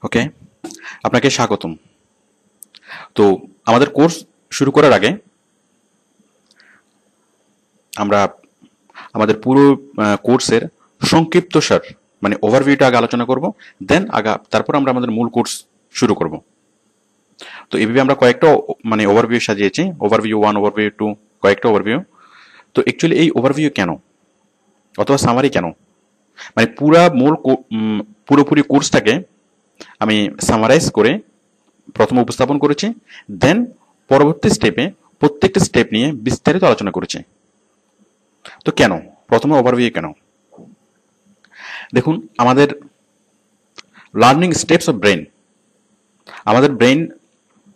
ওকে, আপনাকে স্বাগতম। তো আমাদের কোর্স শুরু করার আগে আমরা আমাদের পুরো কোর্সের সংক্ষিপ্তসার মানে ওভারভিউটা আগে আলোচনা করব, তারপর আমরা আমাদের মূল কোর্স শুরু করব। তো এইভাবে আমরা কয়েকটা মানে ওভারভিউ সাজিয়েছি, ওভারভিউ 1, ওভারভিউ 2, কয়েকটা ওভারভিউ। তো অ্যাকচুয়ালি এই ওভারভিউ কেন অথবা সামারি কেন, মানে পুরোপুরি কোর্সটাকে আমি সামারাইজ করে প্রথমে উপস্থাপন করেছি, দেন পরবর্তী স্টেপে প্রত্যেকটা স্টেপ নিয়ে বিস্তারিত আলোচনা করেছি। তো কেন প্রথমে ওভারভিউ কেন? দেখুন, আমাদের লার্নিং স্টেপস অফ ব্রেন, আমাদের ব্রেন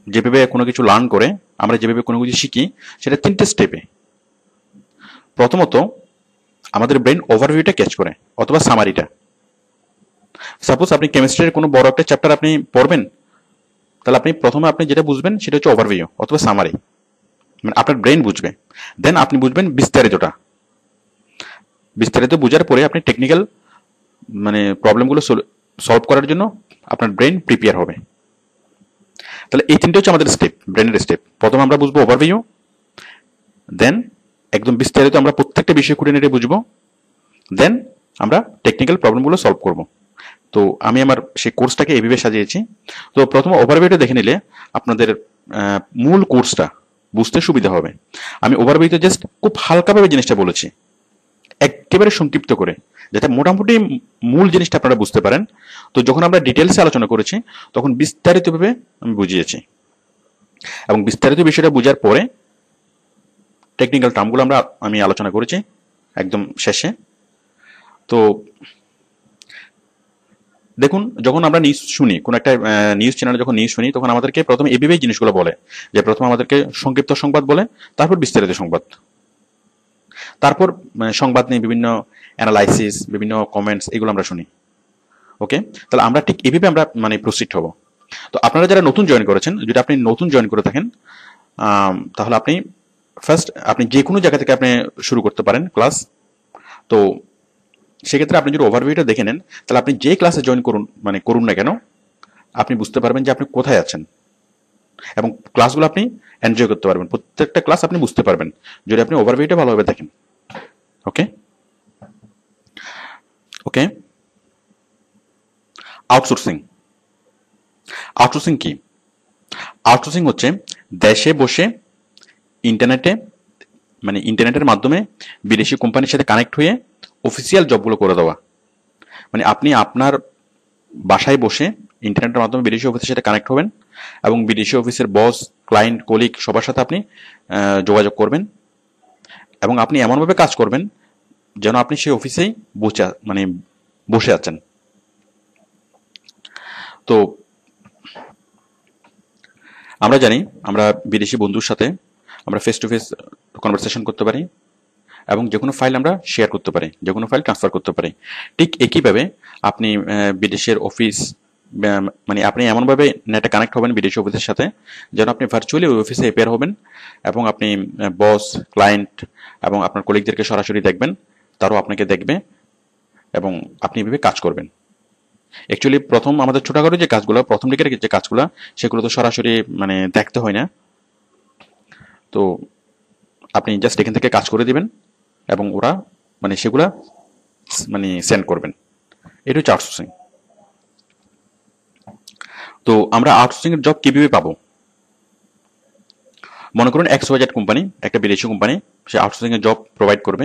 যেভাবে কোনো কিছু লার্ন করে, আমরা যেভাবে কোনো কিছু শিখি, সেটা 3টে স্টেপে। প্রথমত আমাদের ব্রেন ওভারভিউটা ক্যাচ করে অথবা সামারিটা। সাপোজ আপনি কেমিস্ট্রির কোনো বড় একটা চ্যাপ্টার আপনি পড়বেন, তাহলে প্রথমে আপনি যেটা বুঝবেন সেটা হচ্ছে ওভারভিউ অথবা সামারি, মানে আপনার ব্রেন বুঝবে। দেন আপনি বুঝবেন বিস্তারিত বুঝার পরে আপনি টেকনিক্যাল মানে প্রবলেমগুলো সলভ করার জন্য আপনার ব্রেন প্রিপেয়ার হবে। তাহলে এই 3টে হচ্ছে আমাদের স্টেপ, ব্রেনের স্টেপ। প্রথমে আমরা বুঝবো ওভারভিউ, দেন একদম বিস্তারিত আমরা প্রত্যেকটা বিষয় খুঁটিনাটি বুঝবো, দেন আমরা টেকনিক্যাল প্রবলেমগুলো সলভ করব। তো আমি আমার সেই কোর্সটাকে এইভাবে সাজিয়েছি। তো প্রথমে ওভারভিউটা দেখে নিলে আপনাদের মূল কোর্সটা বুঝতে সুবিধা হবে। আমি ওভারভিউতে জাস্ট খুব হালকাভাবে জিনিসটা বলেছি, একেবারে সংক্ষিপ্ত করে, যাতে মোটামুটি মূল জিনিসটা আপনারা বুঝতে পারেন। তো যখন আমরা ডিটেলসে আলোচনা করেছি তখন বিস্তারিতভাবে আমি বুঝিয়েছি, এবং বিস্তারিত বিষয়টা বোঝার পরে টেকনিক্যাল টার্মগুলো আমি আলোচনা করেছি একদম শেষে। তো দেখুন, যখন আমরা নিউজ শুনি, কোন একটা নিউজ চ্যানেলে যখন নিউজ শুনি, তখন আমাদেরকে প্রথমে এভাবেই জিনিসগুলো বলে যে প্রথমে আমাদেরকে সংক্ষিপ্ত সংবাদ বলে, তারপর বিস্তারিত সংবাদ, তারপর সংবাদ নিয়ে বিভিন্ন অ্যানালাইসিস, বিভিন্ন কমেন্টস, এগুলো আমরা শুনি। ওকে, তাহলে আমরা ঠিক এভাবে আমরা মানে প্রসিড হব। তো আপনারা যারা নতুন জয়েন করেছেন, যদি আপনি নতুন জয়েন করে থাকেন, তাহলে আপনি যে কোনো জায়গা থেকে আপনি শুরু করতে পারেন ক্লাস। তো সেক্ষেত্রে আপনি যদি ওভারভিউটা দেখে নেন, তাহলে আপনি যে ক্লাসে জয়েন করুন না কেন, আপনি বুঝতে পারবেন যে আপনি কোথায় আছেন, এবং ক্লাসগুলো আপনি এনজয় করতে পারবেন। প্রত্যেকটা ক্লাস আপনি বুঝতে পারবেন যদি আপনি ওভারভিউটা ভালোভাবে দেখেন। ওকে ওকে আউটসোর্সিং কি? আউটসোর্সিং হচ্ছে দেশে বসে ইন্টারনেটের মাধ্যমে বিদেশি কোম্পানির সাথে কানেক্ট হয়ে অফিসিয়াল জবগুলো করে দেওয়া। মানে আপনি আপনার বাসায় বসে ইন্টারনেটের মাধ্যমে বিদেশি অফিসের সাথে কানেক্ট হবেন, এবং বিদেশি অফিসের বস, ক্লায়েন্ট, কলিগ সবার সাথে আপনি যোগাযোগ করবেন, এবং আপনি এমনভাবে কাজ করবেন যেন আপনি সেই অফিসেই বসে আছেন। তো আমরা জানি, আমরা বিদেশি বন্ধুর সাথে আমরা ফেস টু ফেস কনভারসেশন করতে পারি, এবং যে কোনো ফাইল আমরা শেয়ার করতে পারি, যে কোনো ফাইল ট্রান্সফার করতে পারি। ঠিক একইভাবে আপনি বিদেশের অফিস, মানে আপনি এমনভাবে নেটে কানেক্ট হবেন বিদেশি অফিসের সাথে যেন আপনি ভার্চুয়ালি ওই অফিসে অ্যাপিয়ার হবেন, এবং আপনি বস, ক্লায়েন্ট এবং আপনার কলিগদেরকে সরাসরি দেখবেন, তারাও আপনাকে দেখবে, এবং আপনি এভাবে কাজ করবেন। অ্যাকচুয়ালি আমাদের ছোটখাটো যে কাজগুলো, প্রথম দিকের যে কাজগুলো, সেগুলো তো সরাসরি দেখতে হয় না। তো আপনি জাস্ট এখান থেকে কাজ করে দিবেন, এবং ওরা সেগুলা সেন্ড করবেন। এটা হচ্ছে আউটসোর্সিং। তো আমরা আউটসোর্সিং এর জব কিভাবে পাবো? মনে করুন XYZ কোম্পানি, একটা বিদেশি কোম্পানি, সে আউটসোর্সিং এর জব প্রোভাইড করবে।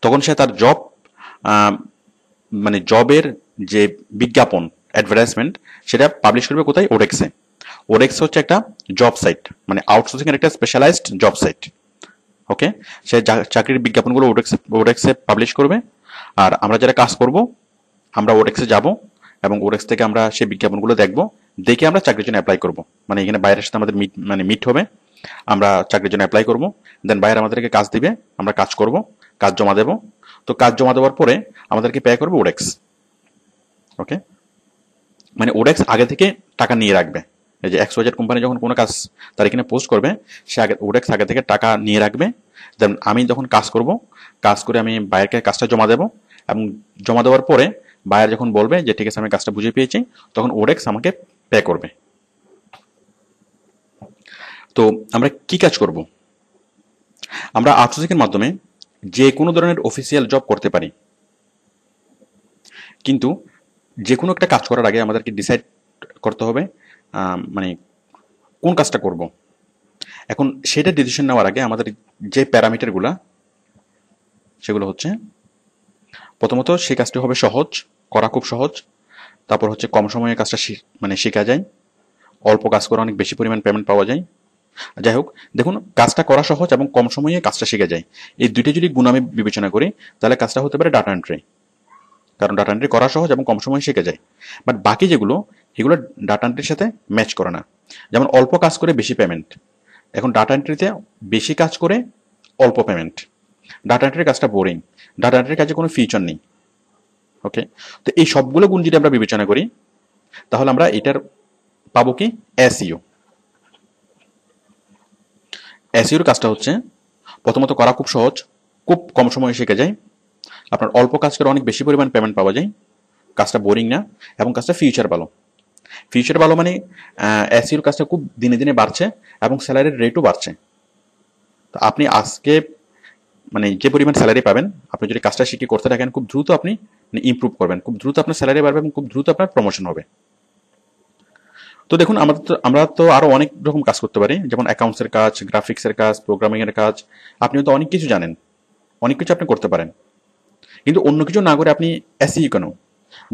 তখন সে তার জবের যে বিজ্ঞাপন, অ্যাডভার্টাইজমেন্ট, সেটা পাবলিশ করবে কোথায়? ওডেক্সে। ওডেক্স হচ্ছে একটা জব সাইট, মানে আউটসোর্সিং এর একটা স্পেশালাইজড জব সাইট। ওকে, সে চাকরির বিজ্ঞাপনগুলো ওডেক্সে পাবলিশ করবে, আর আমরা যারা কাজ করব আমরা ওডেক্সে যাব, এবং ওডেক্স থেকে আমরা সেই বিজ্ঞাপনগুলো দেখব, দেখে আমরা চাকরির জন্য অ্যাপ্লাই করব। মানে এখানে বাইরের সাথে আমাদের মিট হবে, আমরা চাকরির জন্য অ্যাপ্লাই করব, দেন বাইরে আমাদেরকে কাজ দিবে, আমরা কাজ করব, কাজ জমা দেব। তো কাজ জমা দেওয়ার পরে আমাদেরকে পে করবে ওডেক্স। ওকে, মানে ওডেক্স আগে থেকে টাকা নিয়ে রাখবে। এই যে XYZ কোম্পানি যখন কোনো কাজ তার এখানে পোস্ট করবে, সে ওডেক্স আগে থেকে টাকা নিয়ে রাখবে। দেন আমি যখন কাজ করে আমি বাইরের কাজটা জমা দেব, এবং জমা দেওয়ার পরে বায়ার যখন বলবে যে ঠিক আছে আমি কাজটা বুঝে পেয়েছি, তখন ওডেক্স আমাকে পে করবে। তো আমরা কি কাজ করব? আমরা আউটসোর্সিংয়ের মাধ্যমে যে কোনো ধরনের অফিসিয়াল জব করতে পারি, কিন্তু যে কোনো একটা কাজ করার আগে আমাদেরকে ডিসাইড করতে হবে মানে কোন কাজটা করব। এখন সেটা ডিসিশন নেওয়ার আগে আমাদের যে প্যারামিটারগুলা, সেগুলো হচ্ছে প্রথমত সেই কাজটি হবে সহজ, করা খুব সহজ। তারপর হচ্ছে কম সময়ে কাজটা মানে শেখা যায়, অল্প কাজ করে অনেক বেশি পরিমাণ পেমেন্ট পাওয়া যায়। যাই হোক, দেখুন কাজটা করা সহজ এবং কম সময়ে কাজটা শেখা যায়, এই দুইটা যদি গুণ আমি বিবেচনা করি, তাহলে কাজটা হতে পারে ডাটা এন্ট্রি। কারণ ডাটা এন্ট্রি করা সহজ এবং কম সময়ে শেখা যায়। বাট বাকি যেগুলো, এগুলো ডাটা এন্ট্রির সাথে ম্যাচ করে না। যেমন অল্প কাজ করে বেশি পেমেন্ট, এখন ডাটা এন্ট্রিতে বেশি কাজ করে অল্প পেমেন্ট। ডাটা এন্ট্রির কাজটা বোরিং, ডাটা এন্ট্রির কাজে কোনো ফিউচার নেই। ওকে, তো এই সবগুলো গুণ যদি আমরা বিবেচনা করি, তাহলে আমরা এটার পাবো কি এসইও। এসইওর কাজটা হচ্ছে প্রথমত করা খুব সহজ, খুব কম সময়ে শেখা যায়, আপনার অল্প কাজ করে অনেক বেশি পরিমাণ পেমেন্ট পাওয়া যায়, কাজটা বোরিং না, এবং কাজটা ফিউচার ভালো। ফিউচার ভালো মানে এসইওর কাজটা খুব দিনে দিনে বাড়ছে এবং স্যালারির রেটও বাড়ছে। তো আপনি আজকে মানে যে পরিমাণ স্যালারি পাবেন, আপনি যদি কাজটা শিখে করতে থাকেন, খুব দ্রুত আপনি ইমপ্রুভ করবেন, খুব দ্রুত আপনার স্যালারি বাড়বে এবং খুব দ্রুত আপনার প্রমোশন হবে। তো দেখুন আমরা তো আরো অনেক রকম কাজ করতে পারি, যেমন অ্যাকাউন্টসের কাজ, গ্রাফিক্সের কাজ, প্রোগ্রামিং এর কাজ। আপনিও তো অনেক কিছু জানেন, অনেক কিছু আপনি করতে পারেন, কিন্তু অন্য কিছু না করে আপনি এসইও কেন?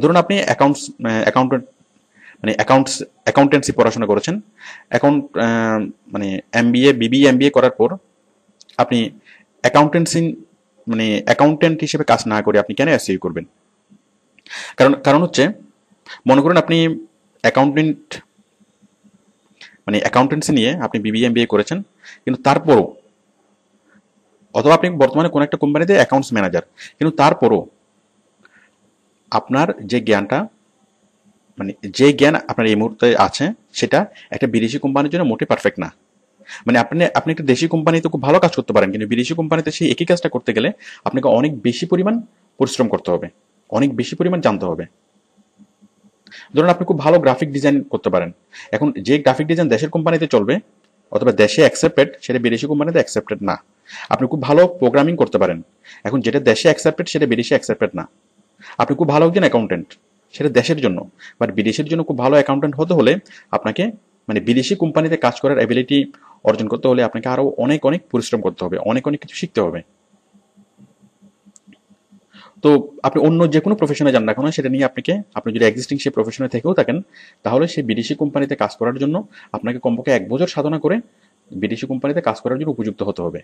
ধরুন আপনি অ্যাকাউন্টেন্ট মানে অ্যাকাউন্টেন্সি পড়াশোনা করেছেন, অ্যাকাউন্ট মানে এমবিএ, বিবিএ, এমবিএ করার পর আপনি অ্যাকাউন্টেন্সি মানে অ্যাকাউন্টেন্ট হিসেবে কাজ না করে আপনি কেন এসইও করবেন? কারণ হচ্ছে, মনে করুন আপনি অ্যাকাউন্টেন্ট মানে অ্যাকাউন্টেন্সি নিয়ে আপনি বিবিএ এমবিএ করেছেন, কিন্তু তারপরও, অথবা আপনি বর্তমানে কোনো একটা কোম্পানিতে অ্যাকাউন্টস ম্যানেজার, কিন্তু তারপরও আপনার যে জ্ঞানটা মানে যে জ্ঞান আপনার এই মুহূর্তে আছে, সেটা একটা বিদেশি কোম্পানির জন্য মোটে পারফেক্ট না। মানে আপনি একটা দেশি কোম্পানিতে খুব ভালো কাজ করতে পারেন, কিন্তু বিদেশি কোম্পানিতে সেই একই কাজটা করতে গেলে আপনাকে অনেক বেশি পরিমাণ পরিশ্রম করতে হবে, অনেক বেশি পরিমাণ জানতে হবে। ধরুন আপনি খুব ভালো গ্রাফিক ডিজাইন করতে পারেন, এখন যে গ্রাফিক ডিজাইন দেশের কোম্পানিতে চলবে অথবা দেশে অ্যাকসেপ্টেড, সেটা বিদেশি কোম্পানিতে অ্যাকসেপ্টেড না। আপনি খুব ভালো প্রোগ্রামিং করতে পারেন, এখন যেটা দেশে অ্যাকসেপ্টেড সেটা বিদেশে অ্যাকসেপ্টেড না। আপনি খুব ভালো একজন অ্যাকাউন্টেন্ট, সেটা দেশের জন্য, বাট বিদেশের জন্য খুব ভালো অ্যাকাউন্টেন্ট হতে হলে আপনাকে মানে বিদেশি কোম্পানিতে কাজ করার অ্যাবিলিটি অর্জন করতে হলে আপনাকে আরো অনেক অনেক পরিশ্রম করতে হবে, অনেক অনেক কিছু শিখতে হবে। তো আপনি অন্য যে কোনো প্রফেশনে যান না কেন, সেটা নিয়ে আপনি যদি এক্সিস্টিং সেই প্রফেশনে থেকেও থাকেন, তাহলে সেই বিদেশি কোম্পানিতে কাজ করার জন্য আপনাকে কমপক্ষে 1 বছর সাধনা করে বিদেশি কোম্পানিতে কাজ করার জন্য উপযুক্ত হতে হবে।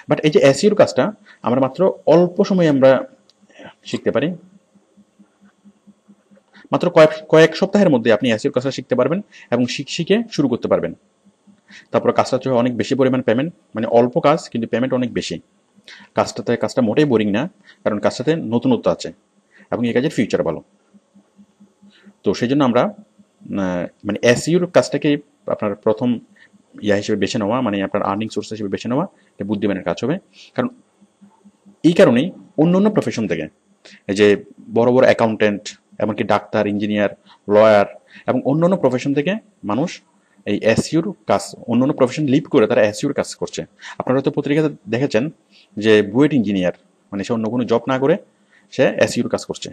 বাট এই যে এসইওর কাজটা আমরা মাত্র অল্প সময়ে আমরা শিখতে পারি, মাত্র কয়েক সপ্তাহের মধ্যে আপনি এসইওর কাজটা শিখতে পারবেন এবং শিখে শুরু করতে পারবেন। তারপর কাজটা হচ্ছে অনেক বেশি পরিমাণ পেমেন্ট, মানে অল্প কাজ কিন্তু পেমেন্ট অনেক বেশি। কাজটা মোটেই বোরিং না, কারণ কাজটাতে নতুনত্ব আছে এবং এই কাজের ফিউচার ভালো। তো সেই জন্য আমরা মানে এসইওর কাজটাকে আপনার প্রথম হিসেবে বেছে নেওয়া, মানে আপনার আর্নিং সোর্স হিসেবে বেছে নেওয়া, এটা বুদ্ধিমানের কাজ হবে। কারণ এই কারণেই অন্য অন্য প্রফেশন থেকে, এই যে বড় বড় অ্যাকাউন্টেন্ট, এমনকি ডাক্তার, ইঞ্জিনিয়ার, লয়ার এবং অন্যান্য প্রফেশন থেকে মানুষ এই এসইওর কাজ, অন্যান্য প্রফেশন লিভ করে তারা এসইওর কাজ করছে। আপনারা হয়তো পত্রিকাতে দেখেছেন যে বুয়েট ইঞ্জিনিয়ার, মানে সে অন্য কোনো জব না করে সে এসইওর কাজ করছে।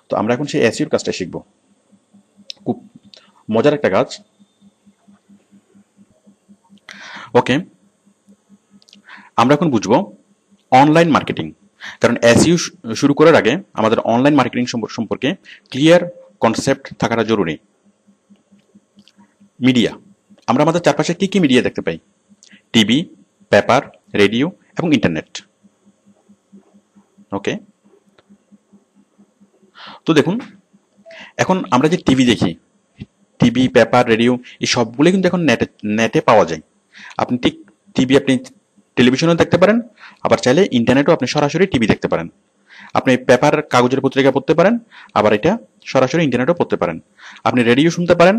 তো আমরা এখন সেই এসইওর কাজটা শিখবো, খুব মজার একটা কাজ। ওকে, আমরা এখন বুঝবো অনলাইন মার্কেটিং। কারণ এসইও শুরু করার আগে আমাদের অনলাইন মার্কেটিং সম্পর্কে ক্লিয়ার কনসেপ্ট থাকাটা জরুরি। মিডিয়া, আমরা আমাদের চারপাশে কি কি মিডিয়া দেখতে পাই? টিভি, পেপার, রেডিও এবং ইন্টারনেট। ওকে, তো দেখুন এখন আমরা যে টিভি দেখি, টিভি, পেপার, রেডিও, এই সবগুলো কিন্তু এখন নেটে পাওয়া যায়। আপনি ঠিক টিভি আপনি টেলিভিশনেও দেখতে পারেন, আবার চাইলে ইন্টারনেটেও আপনি সরাসরি টিভি দেখতে পারেন। আপনি পেপার, কাগজের পত্রিকা পড়তে পারেন, আবার এটা সরাসরি ইন্টারনেটেও পড়তে পারেন। আপনি রেডিও শুনতে পারেন,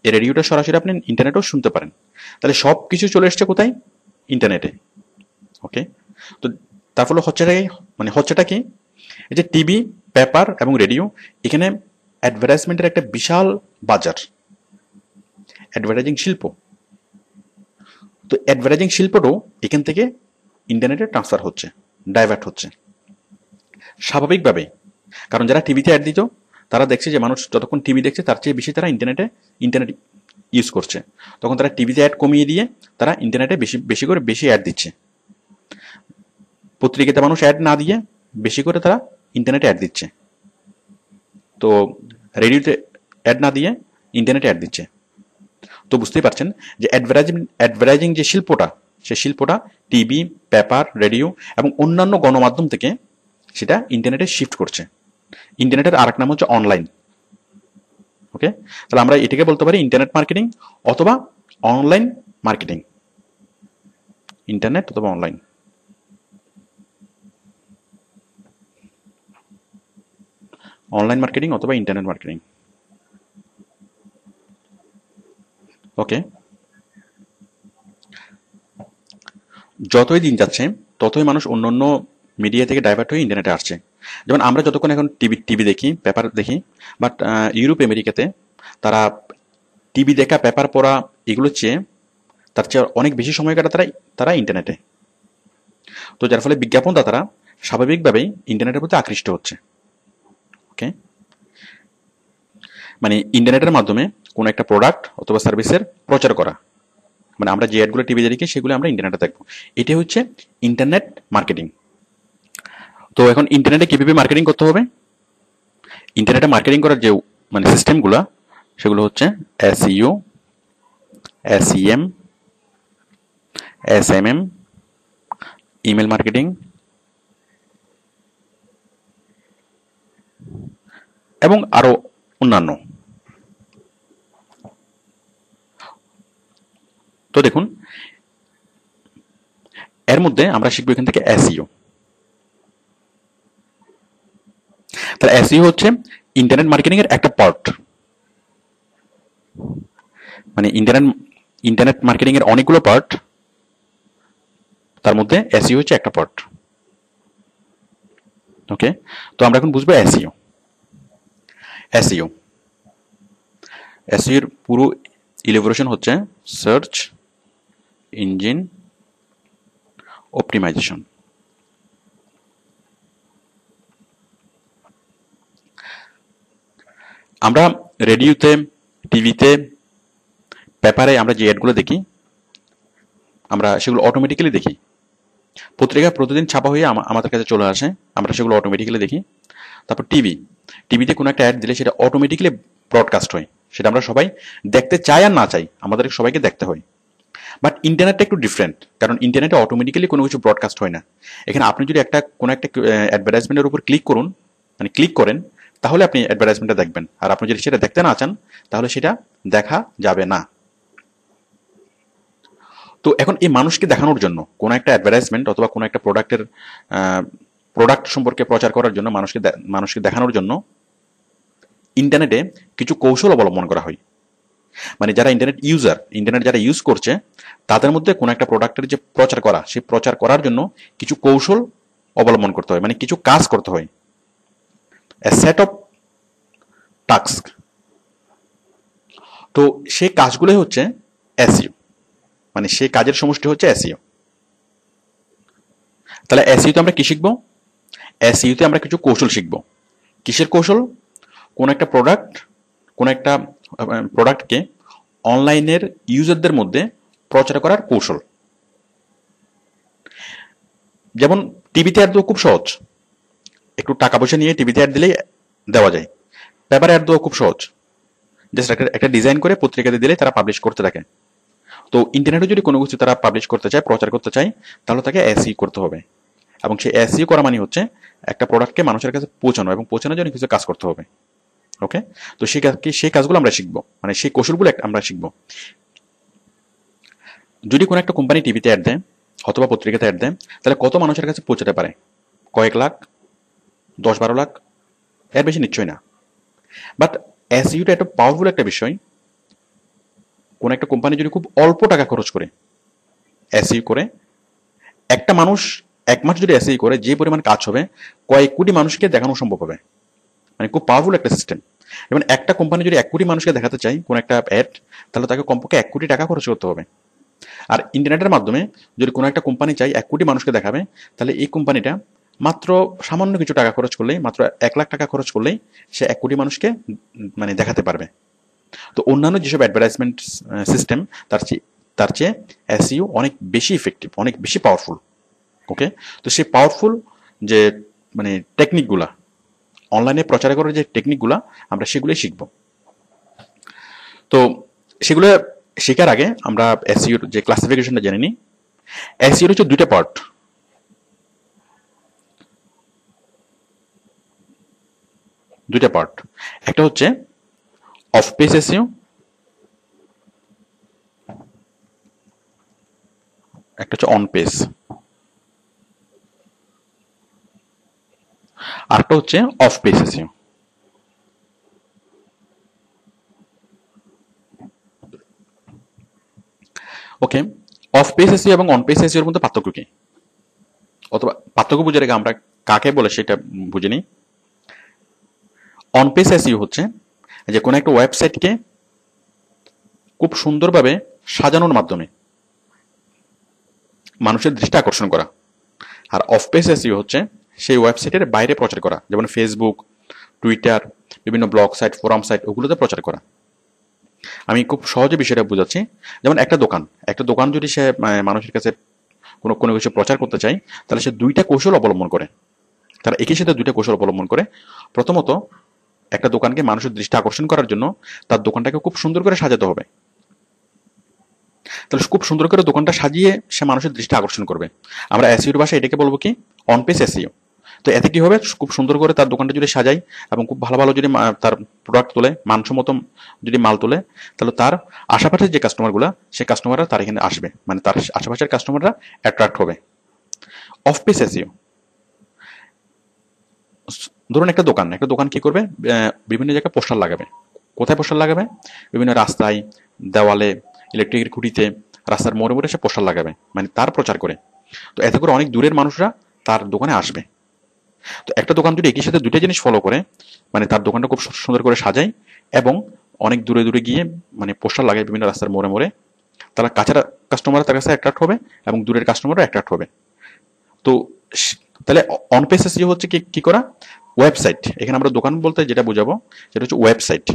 এই রেডিওটা সরাসরি আপনি ইন্টারনেটেও শুনতে পারেন। তাহলে সব কিছু চলে এসছে কোথায়? ইন্টারনেটে। ওকে, তো তার ফলে হচ্ছেটা কি? এই যে টিভি, পেপার এবং রেডিও, এখানে অ্যাডভার্টাইজমেন্টের একটা বিশাল বাজার, অ্যাডভার্টাইজিং শিল্প। তো অ্যাডভার্টাইজিং শিল্পটাও এখান থেকে ইন্টারনেটে ট্রান্সফার হচ্ছে, ডাইভার্ট হচ্ছে স্বাভাবিকভাবে। কারণ যারা টিভিতে অ্যাড দিত, তারা দেখছে যে মানুষ যতক্ষণ টিভি দেখছে তার চেয়ে বেশি তারা ইন্টারনেট ইউজ করছে, তখন তারা টিভিতে অ্যাড কমিয়ে দিয়ে তারা ইন্টারনেটে বেশি বেশি করে বেশি অ্যাড দিচ্ছে। পত্রিকাতে মানুষ অ্যাড না দিয়ে বেশি করে তারা ইন্টারনেটে অ্যাড দিচ্ছে, তো রেডিওতে অ্যাড না দিয়ে ইন্টারনেটে অ্যাড দিচ্ছে। তো বুঝতেই পারছেন যে অ্যাডভার্টাইজিং যে শিল্পটা, সেই শিল্পটা টিভি, পেপার, রেডিও এবং অন্যান্য গণমাধ্যম থেকে সেটা ইন্টারনেটে শিফট করছে। ইন্টারনেটের আরেক নাম হচ্ছে অনলাইন। ওকে, তাহলে আমরা এটাকে বলতে পারি ইন্টারনেট মার্কেটিং অথবা অনলাইন মার্কেটিং। ইন্টারনেট অথবা অনলাইন। অনলাইন মার্কেটিং অথবা ইন্টারনেট মার্কেটিং। ওকে, যতই দিন যাচ্ছে ততই মানুষ অন্য অন্য মিডিয়া থেকে ডাইভার্ট হয়ে ইন্টারনেটে আসছে। যেমন আমরা যতক্ষণ এখন টিভি দেখি, পেপার দেখি, বাট ইউরোপ আমেরিকাতে তারা টিভি দেখা, পেপার পড়া এগুলোর চেয়ে তার চেয়ে অনেক বেশি সময় কাটা তারা ইন্টারনেটে। তো যার ফলে বিজ্ঞাপনদাতারা স্বাভাবিকভাবেই ইন্টারনেটের প্রতি আকৃষ্ট হচ্ছে। ওকে, মানে ইন্টারনেটের মাধ্যমে কোনো একটা প্রোডাক্ট অথবা সার্ভিসের প্রচার করা, মানে আমরা যে অ্যাডগুলো টিভিতে দেখি সেগুলো আমরা ইন্টারনেটে দেখবো, এটি হচ্ছে ইন্টারনেট মার্কেটিং। তো এখন ইন্টারনেটে কিভাবে মার্কেটিং করতে হবে? ইন্টারনেটে মার্কেটিং করার যে মানে সিস্টেমগুলো, সেগুলো হচ্ছে SEO, SEM, SMM, email marketing এবং আরো অন্যান্য। তো দেখুন, এর মধ্যে আমরা শিখবো এখান থেকে এসইও। তাহলে এসইও হচ্ছে ইন্টারনেট মার্কেটিং এর একটা পার্ট। মানে ইন্টারনেট মার্কেটিং এর অনেকগুলো পার্ট, তার মধ্যে এসইও হচ্ছে একটা পার্ট। ওকে, তো আমরা এখন বুঝবো এসইও। এসইও এসইও এর পুরো ইলাবোরেশন হচ্ছে সার্চ ইঞ্জিন অপটিমাইজেশন। আমরা রেডিওতে, টিভিতে, পেপারে আমরা যে অ্যাডগুলো দেখি, আমরা সেগুলো অটোমেটিক্যালি দেখি। পত্রিকা প্রতিদিন ছাপা হয়ে আমাদের কাছে চলে আসে, আমরা সেগুলো অটোমেটিক্যালি দেখি। তারপর টিভিতে কোনো একটা অ্যাড দিলে সেটা অটোমেটিক্যালি ব্রডকাস্ট হয়, সেটা আমরা সবাই দেখতে চাই আর না চাই, আমাদের সবাইকে দেখতে হয়। বাট ইন্টারনেটটা একটু ডিফারেন্ট, কারণ ইন্টারনেটে অটোমেটিক্যালি কোনো কিছু ব্রডকাস্ট হয় না। এখানে আপনি যদি কোনো একটা অ্যাডভার্টাইজমেন্টের উপর ক্লিক করেন, তাহলে আপনি অ্যাডভার্টাইজমেন্টটা দেখবেন। আর আপনি যদি সেটা দেখতে না চান, তাহলে সেটা দেখা যাবে না। তো এখন এই মানুষকে দেখানোর জন্য কোনো একটা অ্যাডভার্টাইজমেন্ট অথবা কোনো একটা প্রোডাক্ট সম্পর্কে প্রচার করার জন্য, মানুষকে দেখানোর জন্য ইন্টারনেটে কিছু কৌশল অবলম্বন করা হয়। মানে যারা ইন্টারনেট যারা ইউজ করছে, তাদের মধ্যে কোনো একটা প্রোডাক্টের যে প্রচার করা, সেই প্রচার করার জন্য কিছু কৌশল অবলম্বন করতে হয়, মানে কিছু কাজ করতে হয়, এ সেট অফ টাস্ক। তো সেই কাজগুলোই হচ্ছে এসইও, মানে সেই কাজের সমষ্টি হচ্ছে এসইও। তাহলে এসইওতে আমরা কি শিখবো? এসইওতে আমরা কিছু কৌশল শিখবো। কিসের কৌশল? কোন একটা প্রোডাক্টকে অনলাইনের ইউজারদের মধ্যে প্রচার করার কৌশল। যেমন টিভিতে অ্যাড দেওয়া খুব সহজ, একটু টাকা পয়সা নিয়ে টিভিতে অ্যাড দিলেই দেওয়া যায়। পেপারে অ্যাড দেওয়া খুব সহজ, জাস্ট একটা ডিজাইন করে পত্রিকাতে দিলে তারা পাবলিশ করতে থাকে। তো ইন্টারনেটে যদি কোনো কিছু তারা পাবলিশ করতে চায়, প্রচার করতে চায়, তাহলে তাকে এসইও করতে হবে। এবং সেই এসইও করা মানে হচ্ছে একটা প্রোডাক্টকে মানুষের কাছে পৌঁছানো, এবং পৌঁছানোর জন্য কিছু কাজ করতে হবে। ওকে, তো সেই কাজগুলো আমরা শিখবো, মানে সেই কৌশলগুলো আমরা শিখবো। যদি কোনো একটা কোম্পানি টিভিতে অ্যাড দেয় অথবা পত্রিকাতে অ্যাড দেয়, তাহলে কত মানুষের কাছে পৌঁছাতে পারে? কয়েক লাখ, 10-12 লাখ, এর বেশি নিশ্চয়ই না। বাট এসইওটা একটা পাওয়ারফুল একটা বিষয়। কোন একটা কোম্পানি যদি খুব অল্প টাকা খরচ করে এসইও করে, একটা মানুষ এক মাস যদি এসইও করে যে পরিমাণ কাজ হবে কয়েক কোটি মানুষকে দেখানো সম্ভব হবে। মানে খুব পাওয়ারফুল একটা সিস্টেম। এবং একটা কোম্পানি যদি 1 কোটি মানুষকে দেখাতে চায় কোন একটা অ্যাড, তাহলে তাকে কমপক্ষে 1 কোটি টাকা খরচ করতে হবে। আর ইন্টারনেটের মাধ্যমে যদি কোনো একটা কোম্পানি চাই 1 কোটি মানুষকে দেখাবে, তাহলে এই কোম্পানিটা মাত্র সামান্য কিছু টাকা খরচ করলেই, মাত্র 1 লাখ টাকা খরচ করলেই সে 1 কোটি মানুষকে মানে দেখাতে পারবে। তো অন্যান্য যেসব অ্যাডভার্টাইজমেন্ট সিস্টেম তার চেয়ে এসইও অনেক বেশি ইফেক্টিভ, অনেক বেশি পাওয়ারফুল। ওকে, তো সেই পাওয়ারফুল যে মানে টেকনিকগুলা, অনলাইনে প্রচার করার যে টেকনিকগুলা, আমরা সেগুলোই শিখব। তো সেগুলো শেখার আগে আমরা এসইওর যে ক্লাসিফিকেশনটা জেনে নিই। এসইওর হচ্ছে দুইটা পার্ট। একটা হচ্ছে অফ পেজ এসইও, একটা হচ্ছে অন পেজ, আরেকটা হচ্ছে of page SEO. Okay, of page SEO এবং অন পেজ এসইওর মধ্যে পার্থক্য কি, অথবা পার্থক্য বুঝে রেখে আমরা কাকে বলে সেটা বুঝে নিই। অন পেজ এসইও হচ্ছে যে কোনো একটা ওয়েবসাইটকে খুব সুন্দরভাবে সাজানোর মাধ্যমে মানুষের দৃষ্টি আকর্ষণ করা। আর অফ পেজ এসইও হচ্ছে সেই ওয়েবসাইটের বাইরে প্রচার করা, যেমন ফেসবুক, টুইটার, বিভিন্ন ব্লগ সাইট, ফোরাম সাইট, ওগুলোতে প্রচার করা। আমি খুব সহজে বিষয়টা বুঝাচ্ছি। যেমন একটা দোকান যদি সে মানুষের কাছে কোনো কিছু প্রচার করতে চায়, তাহলে সে দুইটা কৌশল অবলম্বন করে। তারা একই সাথে দুইটা কৌশল অবলম্বন করে। প্রথমত, একটা দোকানকে মানুষের দৃষ্টি আকর্ষণ করার জন্য তার দোকানটাকে খুব সুন্দর করে সাজাতে হবে। তাহলে খুব সুন্দর করে দোকানটা সাজিয়ে সে মানুষের দৃষ্টি আকর্ষণ করবে। আমরা এসইওর ভাষায় এটাকে বলবো কি, অন পেজ এসইও। তো এতে কি হবে, খুব সুন্দর করে তার দোকানটা যদি সাজাই এবং খুব ভালো ভালো যদি তার প্রোডাক্ট তোলে, মানসম্মত যদি মাল তোলে, তাহলে তার আশেপাশের যে কাস্টমারগুলো, সেই কাস্টমাররা তার এখানে আসবে, মানে তার আশেপাশের কাস্টমাররা অ্যাট্রাক্ট হবে। অফ পেজ এসইও, ধরুন একটা দোকান কি করবে, বিভিন্ন জায়গায় পোস্টার লাগাবে। কোথায় পোস্টার লাগাবে? বিভিন্ন রাস্তায়, দেওয়ালে, ইলেকট্রিকের খুঁটিতে, রাস্তার মোড়ে মোড়ে সে পোস্টার লাগাবে, মানে তার প্রচার করে। তো এতে করে অনেক দূরের মানুষরা তার দোকানে আসবে। তো একটা দোকান যদি একই সাথে দুটো জিনিস ফলো করে, মানে তার দোকানটা খুব সুন্দর করে সাজায় এবং অনেক দূরে দূরে গিয়ে মানে পোস্টার লাগায় বিভিন্ন রাস্তার মোড়ে মোড়ে, তারা কাছের কাস্টমার তার কাছে অ্যাট্রাক্ট হবে এবং দূরের কাস্টমারও অ্যাট্রাক্ট হবে। তো তাহলে অন পেজ এসইও হচ্ছে কি করা, ওয়েবসাইট। এখানে আমরা দোকান বলতে যেটা বোঝাবো সেটা হচ্ছে ওয়েবসাইট।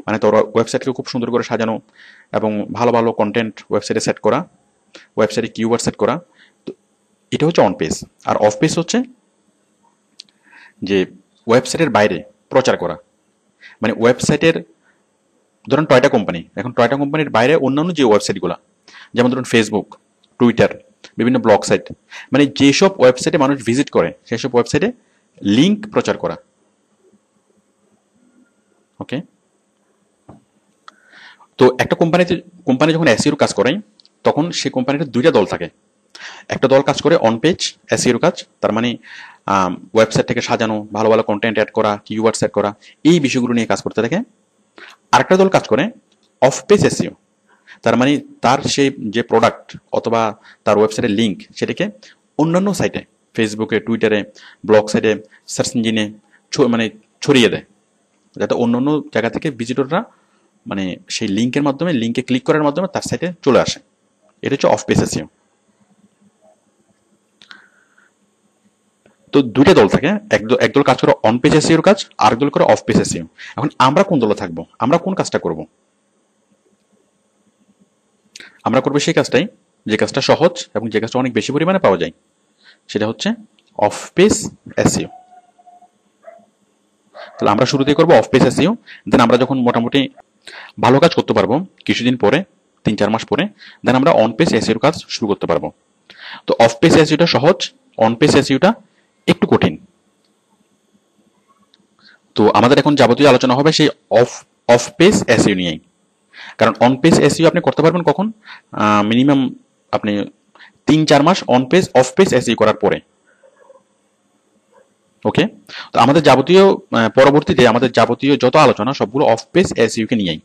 মানে তোর ওয়েবসাইটকে খুব সুন্দর করে সাজানো এবং ভালো ভালো কন্টেন্ট ওয়েবসাইটে সেট করা, ওয়েবসাইটে কিওয়ার্ড সেট করা। তো এটা হচ্ছে অন পেজ। আর অফ পেজ হচ্ছে যে ওয়েবসাইটের বাইরে প্রচার করা। মানে ওয়েবসাইটের ধরুন টয়টা কোম্পানি, এখন টয়টা কোম্পানির বাইরে অন্যান্য যে ওয়েবসাইটগুলো, যেমন ধরুন ফেসবুক, টুইটার, বিভিন্ন ব্লগ সাইট, মানে যেসব ওয়েবসাইটে মানুষ ভিজিট করে সেসব ওয়েবসাইটে লিঙ্ক প্রচার করা। ওকে, তো একটা কোম্পানি যখন এসইওর কাজ করে, তখন সেই কোম্পানির দুইটা দল থাকে। একটা দল কাজ করে অন পেজ এসইওর কাজ, তার মানে ওয়েবসাইটটাকে সাজানো, ভালো ভালো কন্টেন্ট অ্যাড করা, কিওয়ার্ড সেট করা, এই বিষয়গুলো নিয়ে কাজ করতে থাকে। আরেকটা দল কাজ করে অফ পেজ এসইও, তার মানে তার সেই যে প্রোডাক্ট অথবা তার ওয়েবসাইটের লিঙ্ক, সেটাকে অন্যান্য সাইটে, ফেসবুকে, টুইটারে, ব্লগ সাইটে, সার্চ ইঞ্জিনে মানে ছড়িয়ে দেয়, যাতে অন্যান্য জায়গা থেকে ভিজিটররা মানে সেই লিঙ্কের মাধ্যমে, লিঙ্কে ক্লিক করার মাধ্যমে তার সাইটে চলে আসে। এটা হচ্ছে অফ পেজ এসইও। তো দুইটা দল থাকে, একদল কাজ করে অন পেজ এসইওর কাজ, আর দল করে অফ পেজ এসইও। এখন আমরা কোন দলে থাকবো, আমরা কোন কাজটা করব? আমরা করবো সেই কাজটাই যে কাজটা সহজ এবং যে কাজটা অনেক বেশি পরিমাণে পাওয়া যায়, সেটা হচ্ছে অফ পেজ এসইও। তাহলে আমরা শুরুতেই করবো অফ পেজ এসইও, দেন আমরা যখন মোটামুটি ভালো কাজ করতে পারবো কিছুদিন পরে, 3-4 মাস পরে, দেন আমরা অন পেজ এসইওর কাজ শুরু করতে পারবো। তো অফ পেজ এসইওটা সহজ, অন পেজ এসইওটা একটু কঠিন। তো আমাদের এখন যাবতীয় আলোচনা হবে সেই অফ পেজ এসইও নিয়েই। কারণ অন পেজ এসইও আপনি করতে পারবেন কখন, মিনিমাম আপনি 3-4 মাস অফ পেজ এসইও করার পরে। ওকে, তো আমাদের যাবতীয় পরবর্তীতে আমাদের যাবতীয় যত আলোচনা সবগুলো অফ পেজ এসইও কে নিয়েই।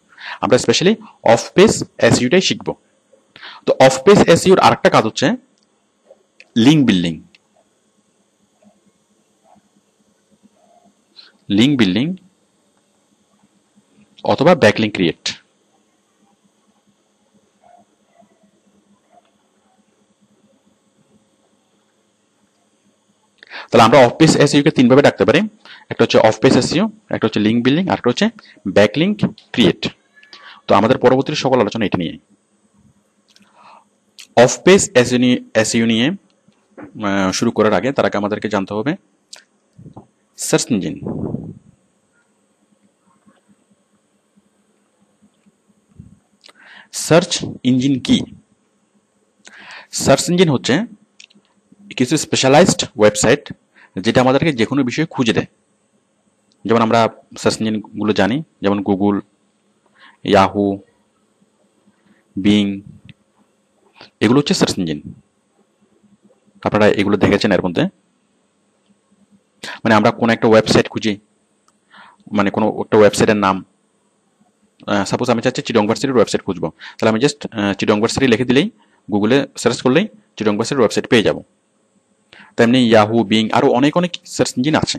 আমরা স্পেশালি অফ পেজ এসইওটাই শিখব। তো অফ পেজ এসইওর আরেকটা কাজ হচ্ছে লিঙ্ক বিল্ডিং। লিঙ্ক বিল্ডিং অথবা ব্যাকলিঙ্ক ক্রিয়েট। তাহলে আমরা অফ পেজ এসইও কে তিনভাবে ডাকতে পারি, একটা হচ্ছে অফ পেজ এসইও, একটা হচ্ছে লিঙ্ক বিল্ডিং, আর একটা হচ্ছে ব্যাকলিঙ্ক ক্রিয়েট। তো আমাদের পরবর্তী সকল আলোচনা এটা নিয়ে। অফ পেজ এসইও নিয়ে শুরু করার আগে তার আগে আমাদেরকে জানতে হবে সার্চ ইঞ্জিন। সার্চ ইঞ্জিন কি? সার্চ ইঞ্জিন হচ্ছে কিছু স্পেশালাইজড ওয়েবসাইট যেটা আমাদেরকে যে কোনো বিষয়ে খুঁজে দেয়। যেমন আমরা সার্চ ইঞ্জিনগুলো জানি, যেমন গুগল, ইয়াহু, বিং, এগুলো হচ্ছে সার্চ ইঞ্জিন। আপনারা এগুলো দেখেছেন এর মধ্যে। মানে আমরা কোনো একটা ওয়েবসাইট খুঁজি, মানে কোনো একটা ওয়েবসাইটের নাম, সাপোজ আমি চাচ্ছি চিটং ভার্সিটির ওয়েবসাইট খুঁজবো, তাহলে আমি জাস্ট চিটং ভার্সিটি লিখে দিলেই, গুগলে সার্চ করলেই চিটং ভার্সিটির ওয়েবসাইট পেয়ে যাব। তেমনি ইয়াহু, বিং, আরো অনেক অনেক সার্চ ইঞ্জিন আছে।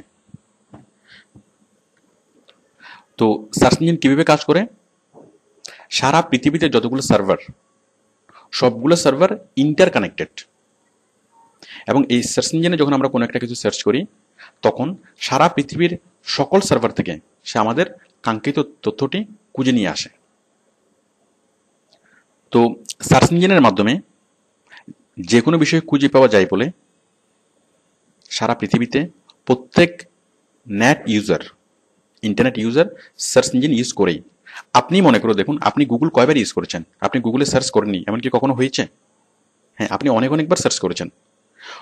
তো সার্চ ইঞ্জিন কিভাবে কাজ করে? সারা পৃথিবীতে যতগুলো সার্ভার, সবগুলো সার্ভার ইন্টার কানেক্টেড, এবং এই সার্চ ইঞ্জিনে যখন আমরা কোনো একটা কিছু সার্চ করি তখন সারা পৃথিবীর সকল সার্ভার থেকে সে আমাদের কাঙ্ক্ষিত তথ্যটি খুঁজে নিয়ে আসে। তো সার্চ ইঞ্জিনের মাধ্যমে যে কোনো বিষয়ে খুঁজে পাওয়া যায় বলে সারা পৃথিবীতে প্রত্যেক net user, internet user search engine use করেই। আপনি মনে করে দেখুন, আপনি গুগল কয়বার ইউজ করেছেন? আপনি গুগলে সার্চ করেননি এমনকি কখনো হয়েছে? হ্যাঁ, আপনি অনেক অনেকবার সার্চ করেছেন।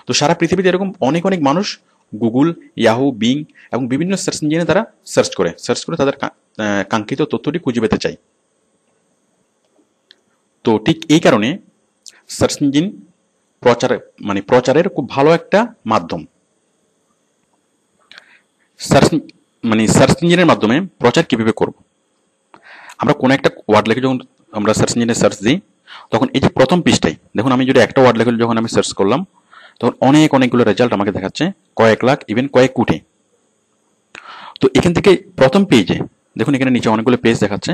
তো সারা পৃথিবীতে এরকম অনেক অনেক মানুষ গুগল, ইয়াহু, বিং এবং বিভিন্ন সার্চ ইঞ্জিনে তারা সার্চ করে তাদের কাঙ্ক্ষিত তথ্যটি খুঁজে পেতে চায়। তো ঠিক এই কারণে সার্চ ইঞ্জিন প্রচারের খুব ভালো একটা মাধ্যম। সার্চ ইঞ্জিনের মাধ্যমে প্রচার কিভাবে করব? আমরা কোনো একটা ওয়ার্ড লিখে যখন আমরা সার্চ ইঞ্জিনে সার্চ দিই, তখন এই যে প্রথম পৃষ্ঠায় দেখুন, আমি যদি একটা ওয়ার্ড লিখে যখন আমি সার্চ করলাম, তখন অনেকগুলো রেজাল্ট আমাকে দেখাচ্ছে, কয়েক লাখ, ইভেন কয়েক কোটি। তো এখান থেকে প্রথম পেজে দেখুন, এখানে নিচে অনেকগুলো পেজ দেখাচ্ছে,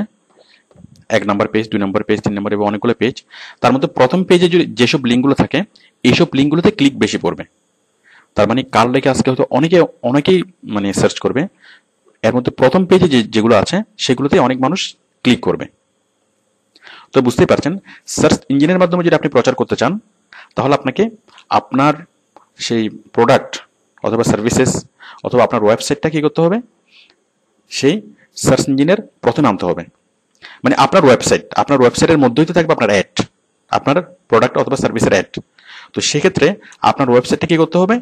1 নম্বর পেজ, 2 নম্বর পেজ, 3 নম্বর, এবং অনেকগুলো পেজ। তার মধ্যে প্রথম পেজে যেসব লিঙ্কগুলো থাকে, এইসব লিঙ্কগুলোতে ক্লিক বেশি পড়বে। তার মানে কার লেগে আজকে হয়তো অনেকেই মানে সার্চ করবে, এর মধ্যে প্রথম পেজে যেগুলো আছে সেগুলোতে অনেক মানুষ ক্লিক করবে। তো বুঝতেই পারছেন, সার্চ ইঞ্জিনের মাধ্যমে যদি আপনি প্রচার করতে চান, তাহলে আপনাকে আপনার সেই প্রোডাক্ট অথবা সার্ভিসেস অথবা আপনার ওয়েবসাইটটা কি করতে হবে? সেই সার্চ ইঞ্জিনের প্রথমে আনতে হবে। মানে আপনার ওয়েবসাইটের মধ্যেই তো থাকবে আপনার অ্যাড, আপনার প্রোডাক্ট অথবা সার্ভিসের অ্যাড। তো সেক্ষেত্রে আপনার ওয়েবসাইটটা কি করতে হবে?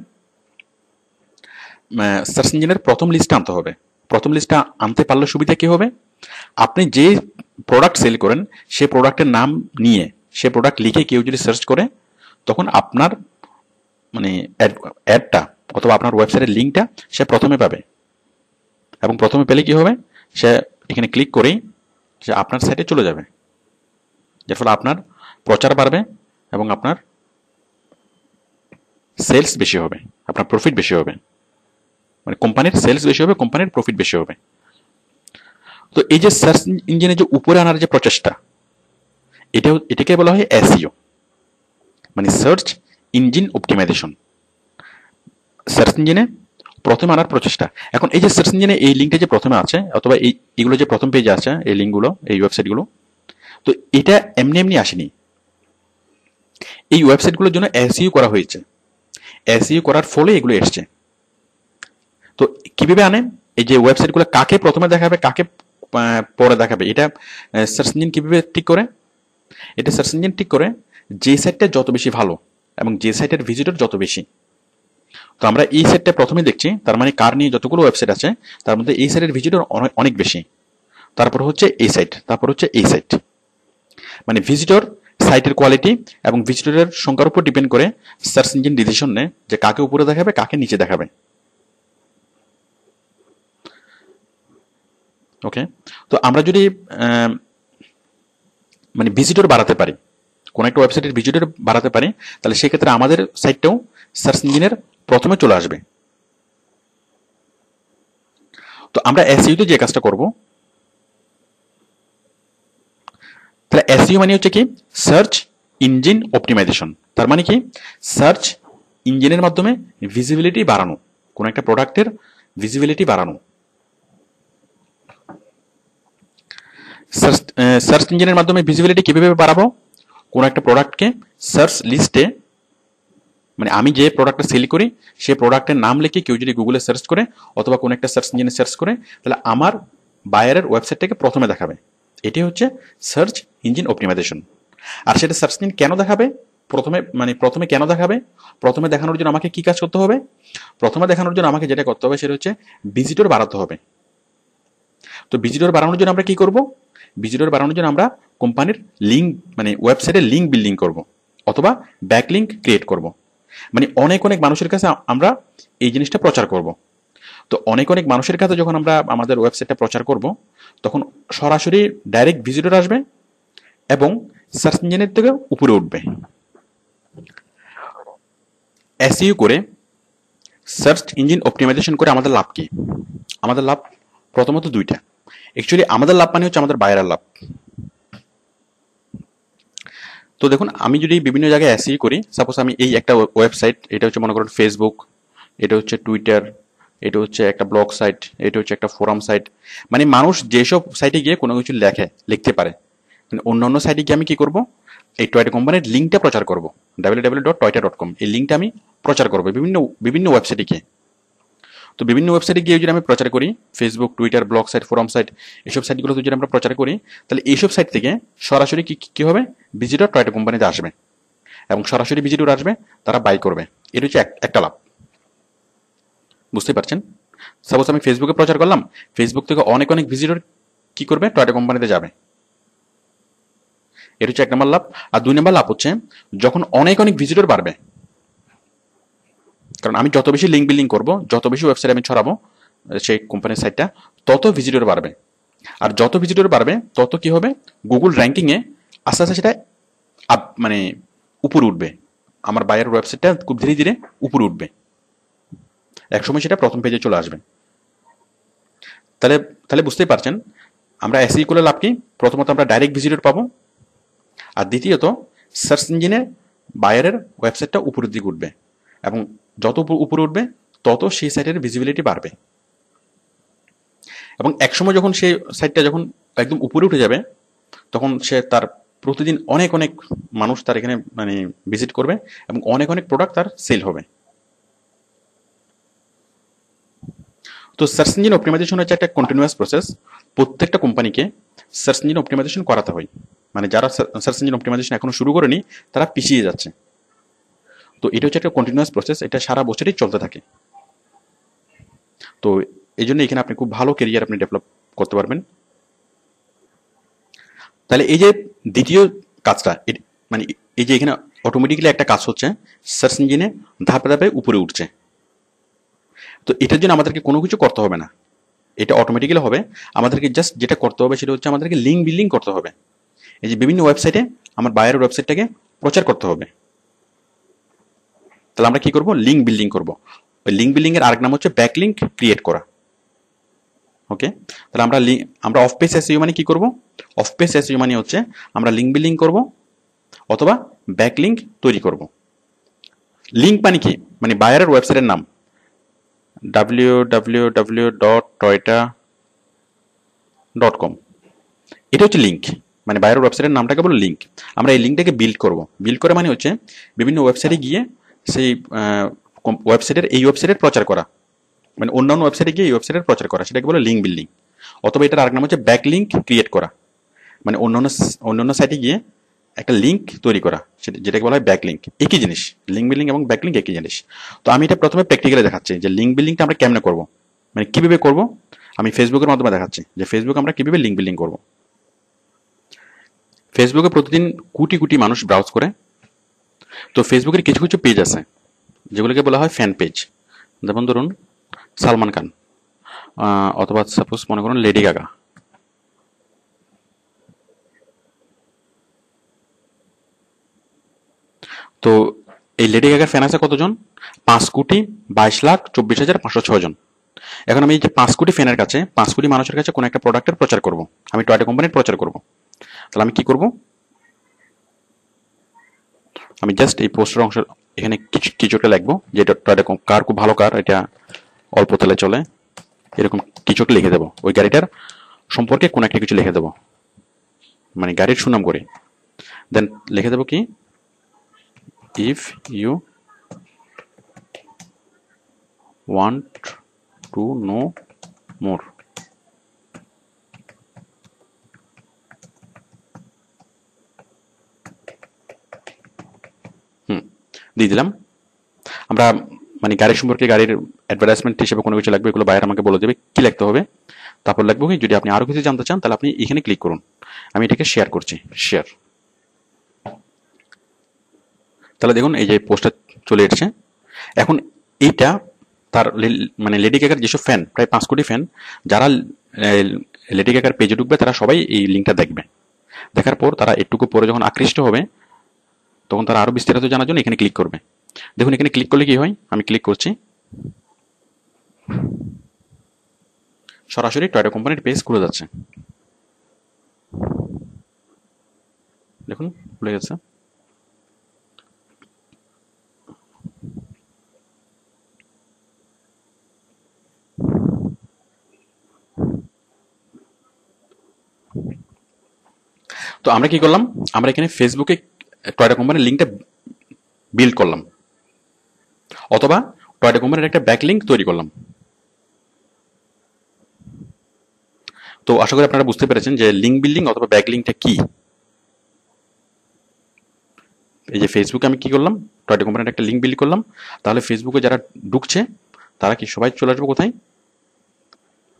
সার্চ ইঞ্জিনের প্রথম লিস্টে আনতে হবে। প্রথম লিস্টে আনতে পারলে সুবিধা কি হবে? আপনি যে প্রোডাক্ট সেল করেন সেই প্রোডাক্টের নাম নিয়ে, সে প্রোডাক্ট লিখে কেউ যদি সার্চ করে, তখন আপনার মানে অ্যাডটা অথবা আপনার ওয়েবসাইটের লিঙ্কটা সে প্রথমে পাবে। এবং প্রথমে পেলে কি হবে? সে এখানে ক্লিক করেই সে আপনার সাইটে চলে যাবে, যার ফলে আপনার প্রচার বাড়বে এবং আপনার সেলস বেশি হবে, আপনার প্রফিট বেশি হবে। মানে কোম্পানির সেলস বেশি হবে, কোম্পানির প্রফিট বেশি হবে। তো এই যে সার্চ ইঞ্জিনে যে উপরে আনার যে প্রচেষ্টা, এটাকে বলা হয় এসইও, মানে সার্চ ইঞ্জিন অপটিমাইজেশন। সার্চ ইঞ্জিনে প্রথমে আনার প্রচেষ্টা। এখন এই যে সার্চ ইঞ্জিনে এই লিঙ্কটা যে প্রথমে আছে, অথবা এইগুলো যে প্রথম পেজে আছে, এই লিঙ্কগুলো, এই ওয়েবসাইটগুলো, তো এটা এমনি এমনি আসেনি। এই ওয়েবসাইটগুলোর জন্য এসইও করা হয়েছে। এসইও করার ফলে এগুলো এসছে। তো কিভাবে আনে? এই যে ওয়েবসাইটগুলো কাকে প্রথমে দেখাবে, কাকে পরে দেখাবে, এটা সার্চ ইঞ্জিন কিভাবে ঠিক করে? এটা সার্চ ইঞ্জিন ঠিক করে যে সাইটটা যত বেশি ভালো এবং যে সাইটের ভিজিটর যত বেশি। তো আমরা এই সাইটটা প্রথমে দেখছি, তার মানে কার নিয়ে যতগুলো ওয়েবসাইট আছে তার মধ্যে এই সাইটের ভিজিটর অনেক বেশি। তারপর হচ্ছে এই সাইট, তারপর হচ্ছে এই সাইট। মানে ভিজিটর, সাইটের কোয়ালিটি এবং ভিজিটরের সংখ্যার উপর ডিপেন্ড করে সার্চ ইঞ্জিন ডিসিশন নেয় যে কাকে উপরে দেখাবে, কাকে নিচে দেখাবে। ওকে, তো আমরা যদি মানে ভিজিটর বাড়াতে পারি, কোন একটা ওয়েবসাইটের ভিজিটর বাড়াতে পারি, তাহলে সেক্ষেত্রে আমাদের সাইটটাও সার্চ ইঞ্জিনের প্রথমে চলে আসবে। তো আমরা এসইও তে যে কাজটা করব, তাহলে এসইও মানে হচ্ছে কি সার্চ ইঞ্জিন অপটিমাইজেশন। তার মানে কি সার্চ ইঞ্জিনের মাধ্যমে ভিজিবিলিটি বাড়ানো, কোন একটা প্রোডাক্টের ভিজিবিলিটি বাড়ানো। সার্চ ইঞ্জিনের মাধ্যমে ভিজিবিলিটি কিভাবে বাড়াবো? কোন একটা প্রোডাক্টকে সার্চ লিস্টে, মানে আমি যে প্রোডাক্টটা সেল করি সেই প্রোডাক্টের নাম লিখে কেউ যদি গুগলে সার্চ করে অথবা কোন একটা সার্চ ইঞ্জিনে সার্চ করে, তাহলে আমার বায়ারের ওয়েবসাইটটাকে প্রথমে দেখাবে। এটি হচ্ছে সার্চ ইঞ্জিন অপটিমাইজেশন। আর সেটা সার্চ ইঞ্জিন কেন দেখাবে? প্রথমে কেন দেখাবে? প্রথমে দেখানোর জন্য আমাকে কি কাজ করতে হবে? প্রথমে দেখানোর জন্য আমাকে যেটা করতে হবে সেটা হচ্ছে ভিজিটর বাড়াতে হবে। তো ভিজিটর বাড়ানোর জন্য আমরা কি করব? ভিজিটর বাড়ানোর জন্য আমরা কোম্পানির লিঙ্ক, মানে ওয়েবসাইটের লিঙ্ক বিল্ডিং করব অথবা ব্যাকলিঙ্ক ক্রিয়েট করব। মানে অনেক অনেক মানুষের কাছে আমরা এই জিনিসটা প্রচার করব। তো অনেক অনেক মানুষের কাছে যখন আমরা আমাদের ওয়েবসাইটটা প্রচার করব, তখন সরাসরি ডাইরেক্ট ভিজিটর আসবে এবং সার্চ ইঞ্জিনের থেকে উপরে উঠবে। এসইও করে, সার্চ ইঞ্জিন অপটিমাইজেশন করে আমাদের লাভ কি? আমাদের লাভ প্রথমত দুইটা। অ্যাকচুয়ালি আমাদের লাভ মানে হচ্ছে আমাদের বায়ারের লাভ। তো দেখুন, আমি যদি বিভিন্ন জায়গায় এসইও করি, সাপোজ আমি এই একটা ওয়েবসাইট, এটা হচ্ছে মনে করুন ফেসবুক, এটা হচ্ছে টুইটার, এটা হচ্ছে একটা ব্লগ সাইট, এটা হচ্ছে একটা ফোরাম সাইট। মানে মানুষ যেসব সাইটে গিয়ে কোনো কিছু লিখতে পারে, মানে অন্যান্য সাইটে গিয়ে আমি কি করব? এই টয়টা কোম্পানির লিঙ্কটা প্রচার করব, www.toyota.com। এই লিঙ্কটা আমি প্রচার করব বিভিন্ন বিভিন্ন ওয়েবসাইটে গিয়ে। তো বিভিন্ন ওয়েবসাইটে গিয়ে যদি আমি প্রচার করি, Facebook, Twitter, blog site, forum site, এইসব সাইটগুলোতে যদি আমরা প্রচার করি, তাহলে এইসব সাইট থেকে সরাসরি কি হবে? ভিজিটর টয়টা কোম্পানিতে আসবে এবং সরাসরি ভিজিটর আসবে, তারা বাই করবে। এটা হচ্ছে একটা লাভ। বুঝতে পারছেন? সাপোজ আমি ফেসবুকে প্রচার করলাম, ফেসবুক থেকে অনেক অনেক ভিজিটর কি করবে? টয়টা কোম্পানিতে যাবে। এটা হচ্ছে এক নম্বর লাভ। আর দুই নম্বর লাভ হচ্ছে যখন অনেক অনেক ভিজিটর বাড়বে, কারণ আমি যত বেশি লিঙ্ক বিল্ডিং করব, যত বেশি ওয়েবসাইট আমি ছড়াবো সেই কোম্পানির সাইটটা, তত ভিজিটর বাড়বে। আর যত ভিজিটর বাড়বে তত কি হবে? গুগল র্যাঙ্কিং এ আস্তে আস্তে সেটা মানে উপরে উঠবে। আমার বায়ার ওয়েবসাইটটা খুব ধীরে ধীরে উপরে উঠবে, একসময় সেটা প্রথম পেজে চলে আসবে। তাহলে তাহলে বুঝতেই পারছেন আমরা এসই করলে লাভ কি? প্রথমত আমরা ডাইরেক্ট ভিজিটর পাবো, আর দ্বিতীয়ত সার্চ ইঞ্জিনে বায়ারের ওয়েবসাইটটা উপরের দিকে উঠবে এবং যত উপরে উঠবে তত সেই সাইটের ভিজিবিলিটি বাড়বে। এবং একসময় যখন সেই সাইটটা যখন একদম উপরে উঠে যাবে, তখন সে তার প্রতিদিন অনেক অনেক মানুষ তার এখানে মানে ভিজিট করবে এবং অনেক অনেক প্রোডাক্ট তার সেল হবে। তো সার্চ ইঞ্জিন অপটিমাইজেশন হচ্ছে একটা কন্টিনিউয়াস প্রসেস। প্রত্যেকটা কোম্পানিকে সার্চ ইঞ্জিন অপটিমাইজেশন করাতে হয়। মানে যারা সার্চ ইঞ্জিন অপটিমাইজেশন এখনো শুরু করেনি, তারা পিছিয়ে যাচ্ছে। তো এটা হচ্ছে একটা কন্টিনিউয়াস প্রসেস, এটা সারা বছরই চলতে থাকে। তো এই জন্য এখানে আপনি খুব ভালো কেরিয়ার আপনি ডেভেলপ করতে পারবেন। তাহলে এই যে দ্বিতীয় কাজটা, মানে এই যে এখানে অটোমেটিক্যালি একটা কাজ হচ্ছে, সার্চ ইঞ্জিনে ধাপে ধাপে উপরে উঠছে। তো এটার জন্য আমাদেরকে কোনো কিছু করতে হবে না, এটা অটোমেটিক্যালি হবে। আমাদেরকে জাস্ট যেটা করতে হবে সেটা হচ্ছে আমাদেরকে লিঙ্ক বিল্ডিং করতে হবে। এই যে বিভিন্ন ওয়েবসাইটে আমার বায়ারের ওয়েবসাইটটাকে প্রচার করতে হবে। তাহলে আমরা কি করব? লিঙ্ক বিল্ডিং করব। ওই লিঙ্ক বিল্ডিং এর আরেক নাম হচ্ছে ব্যাকলিঙ্ক ক্রিয়েট করা। ওকে, তাহলে আমরা অফ পেজ এসইও মানে কি করব? অফ পেজ এসইও মানে হচ্ছে আমরা লিঙ্ক বিল্ডিং করব অথবা ব্যাকলিঙ্ক তৈরি করব। লিঙ্ক মানে কি? মানে বায়ারের ওয়েবসাইটের নাম www.toyota.com, এটা হচ্ছে লিঙ্ক। মানে বায়ারের ওয়েবসাইটের নামটাকে বলে লিঙ্ক। আমরা এই লিঙ্কটাকে বিল্ড করব। বিল্ড করে মানে হচ্ছে বিভিন্ন ওয়েবসাইটে গিয়ে সেই ওয়েবসাইটের এই ওয়েবসাইটের প্রচার করা, মানে অন্যান্য ওয়েবসাইটে গিয়ে এই ওয়েবসাইটের প্রচার করা, সেটাকে বলে লিঙ্ক বিল্ডিং। অথবা এটার আরেক নাম হচ্ছে ব্যাকলিঙ্ক ক্রিয়েট করা, মানে অন্যান্য সাইটে গিয়ে একটা লিঙ্ক তৈরি করা, যেটাকে বলা হয় ব্যাকলিঙ্ক। একই জিনিস, লিঙ্ক বিল্ডিং এবং ব্যাকলিঙ্ক একই জিনিস। তো আমি এটা প্রথমে প্র্যাকটিক্যালি দেখাচ্ছি যে লিঙ্ক বিল্ডিংটা আমরা কেমনে করব, মানে কিভাবে করব। আমি ফেসবুকের মাধ্যমে দেখাচ্ছি যে ফেসবুক আমরা কিভাবে লিঙ্ক বিল্ডিং করব। ফেসবুকে প্রতিদিন কোটি কোটি মানুষ ব্রাউজ করে। তো ফেসবুকের কিছু কিছু পেজ আছে যেগুলোকে বলা হয় ফ্যান পেজ। যেমন ধরুন সালমান খান, অথবা সাপোজ মনে করুন লেডি গাগা। তো এই লেডি গাগার ফ্যান আছে কতজন? 5,22,24,506 জন। এখন আমি যে 5 কোটি ফ্যানের কাছে 5 কোটি মানুষের কাছে কোনো একটা প্রোডাক্টের প্রচার করব, আমি টয়টা কোম্পানির প্রচার করব, তাহলে আমি কি করব, আমি জাস্ট এই পোস্টের অংশ এখানে কিছু একটা লিখবো, যেটা টয়টা কার খুব ভালো কার, এটা অল্প তেলে চলে, এরকম কিছু একটা লিখে দেবো, ওই গাড়িটার সম্পর্কে কোনো একটা কিছু লিখে দেবো, মানে গাড়ির সুনাম করে। দেন লিখে দেবো কি, if you want to know more. দিয়ে দিলাম। আমরা মানে গাড়ির সম্পর্কে, গাড়ির অ্যাডভার্টাইজমেন্ট হিসেবে কোনো কিছু লাগবে, এগুলো বাইরে আমাকে বলে দেবে কি লিখতে হবে। তারপর লিখবো কি, যদি আপনি আরো কিছু জানতে চান তাহলে আপনি এখানে ক্লিক করুন। আমি এটাকে শেয়ার করছি, শেয়ার। তাহলে দেখুন এই যে পোস্টটা চলে এসেছে। এখন এইটা তার মানে লেডি গাগার যেসব ফ্যান, প্রায় 5 কোটি ফ্যান, যারা লেডি গাগার পেজে ঢুকবে তারা সবাই এই লিঙ্কটা দেখবে। দেখার পর তারা একটুকু পরে যখন আকৃষ্ট হবে তখন তারা আরো বিস্তারিত জানার জন্য এখানে ক্লিক করবে। দেখুন এখানে ক্লিক করলে কি হয়, আমি ক্লিক করছি, সরাসরি টয়টা কোম্পানির পেজ খুলে যাচ্ছে। দেখুন খুলে গেছে। তো আমরা কি করলাম, আমরা এখানে ফেসবুকে টয়টা কোম্পানির লিঙ্কটা বিল্ড করলাম, অথবা টয়টা কোম্পানির একটা ব্যাক লিঙ্ক তৈরি করলাম। তো আশা করি আপনারা বুঝতে পেরেছেন যে লিঙ্ক বিল্ডিং অথবা ব্যাক লিঙ্কটা কি। এই যে ফেসবুকে আমি কি করলাম, টয়টা কোম্পানির একটা লিঙ্ক বিল্ড করলাম, তাহলে ফেসবুকে যারা ঢুকছে তারা কি সবাই চলে আসবে কোথায়,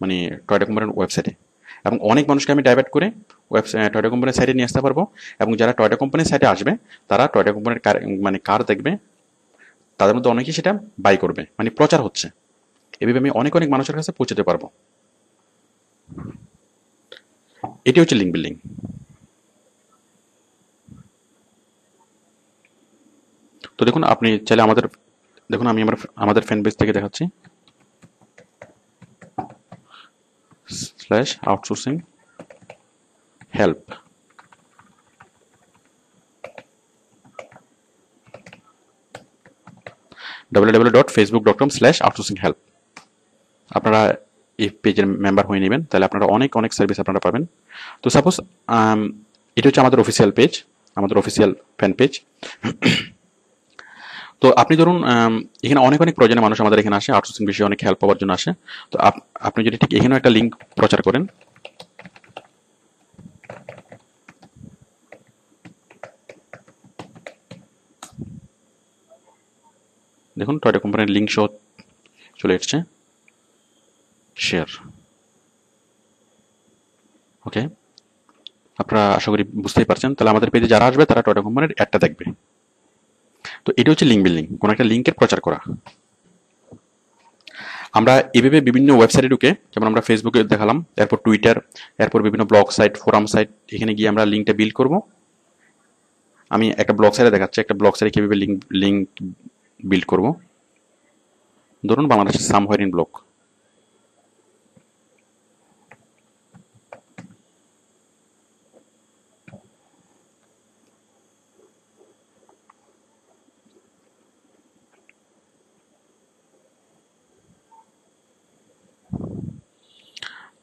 মানে টয়টা কোম্পানির ওয়েবসাইটে। এবং অনেক মানুষকে আমি ডাইভার্ট করে টয়টা কোম্পানির সাইটে নিয়ে আসতে পারবো। এবং যারা টয়টা কোম্পানির সাইটে আসবে তারা টয়টা কোম্পানির কার মানে কার দেখবে, তাদের মধ্যে অনেকেই সেটা বাই করবে, মানে প্রচার হচ্ছে। এভাবে আমি অনেক অনেক মানুষের কাছে পৌঁছাতে পারবো। এটি হচ্ছে লিঙ্ক বিল্ডিং। তো দেখুন আপনি চাইলে দেখুন আমি আমাদের ফ্যান পেজ থেকে দেখাচ্ছি, /outsourcing help। www.facebook.com/outsourcing help। আপনারা এই পেজের মেম্বার হয়ে নেবেন, তাহলে আপনারা অনেক অনেক সার্ভিস আপনারা পাবেন। তো সাপোজ এটা হচ্ছে আমাদের অফিসিয়াল পেজ, আমাদের অফিসিয়াল ফ্যান পেজ। তো আপনি ধরুন এখানে অনেক অনেক প্রয়োজনীয় মানুষ আমাদের এখানে আসে, আউটসোর্সিং বিষয়ে অনেক হেল্প পাওয়ার জন্য আসে। তো আপনি যদি ঠিক এখানেও একটা লিঙ্ক প্রচার করেন, দেখুন টয়টা কোম্পানির লিঙ্ক সহ চলে এসছে, শেয়ার। ওকে, আপনারা আশা করি বুঝতেই পারছেন। তাহলে আমাদের পেজে যারা আসবে তারা টয়টা কোম্পানির অ্যাডটা দেখবে। তো এটা হচ্ছে লিঙ্ক বিল্ডিং, কোনো একটা লিঙ্কের প্রচার করা। আমরা এভাবে বিভিন্ন ওয়েবসাইটে ঢুকে, যেমন আমরা ফেসবুকে দেখালাম, এরপর টুইটার, এরপর বিভিন্ন ব্লগ সাইট, ফোরাম সাইট, এখানে গিয়ে আমরা লিঙ্কটা বিল্ড করব। আমি একটা ব্লগ সাইটে দেখাচ্ছি, একটা ব্লগ সাইটে কিভাবে লিঙ্ক বিল্ড করব। ধরুন বাংলাদেশের সামহোয়ার ইন ব্লগ।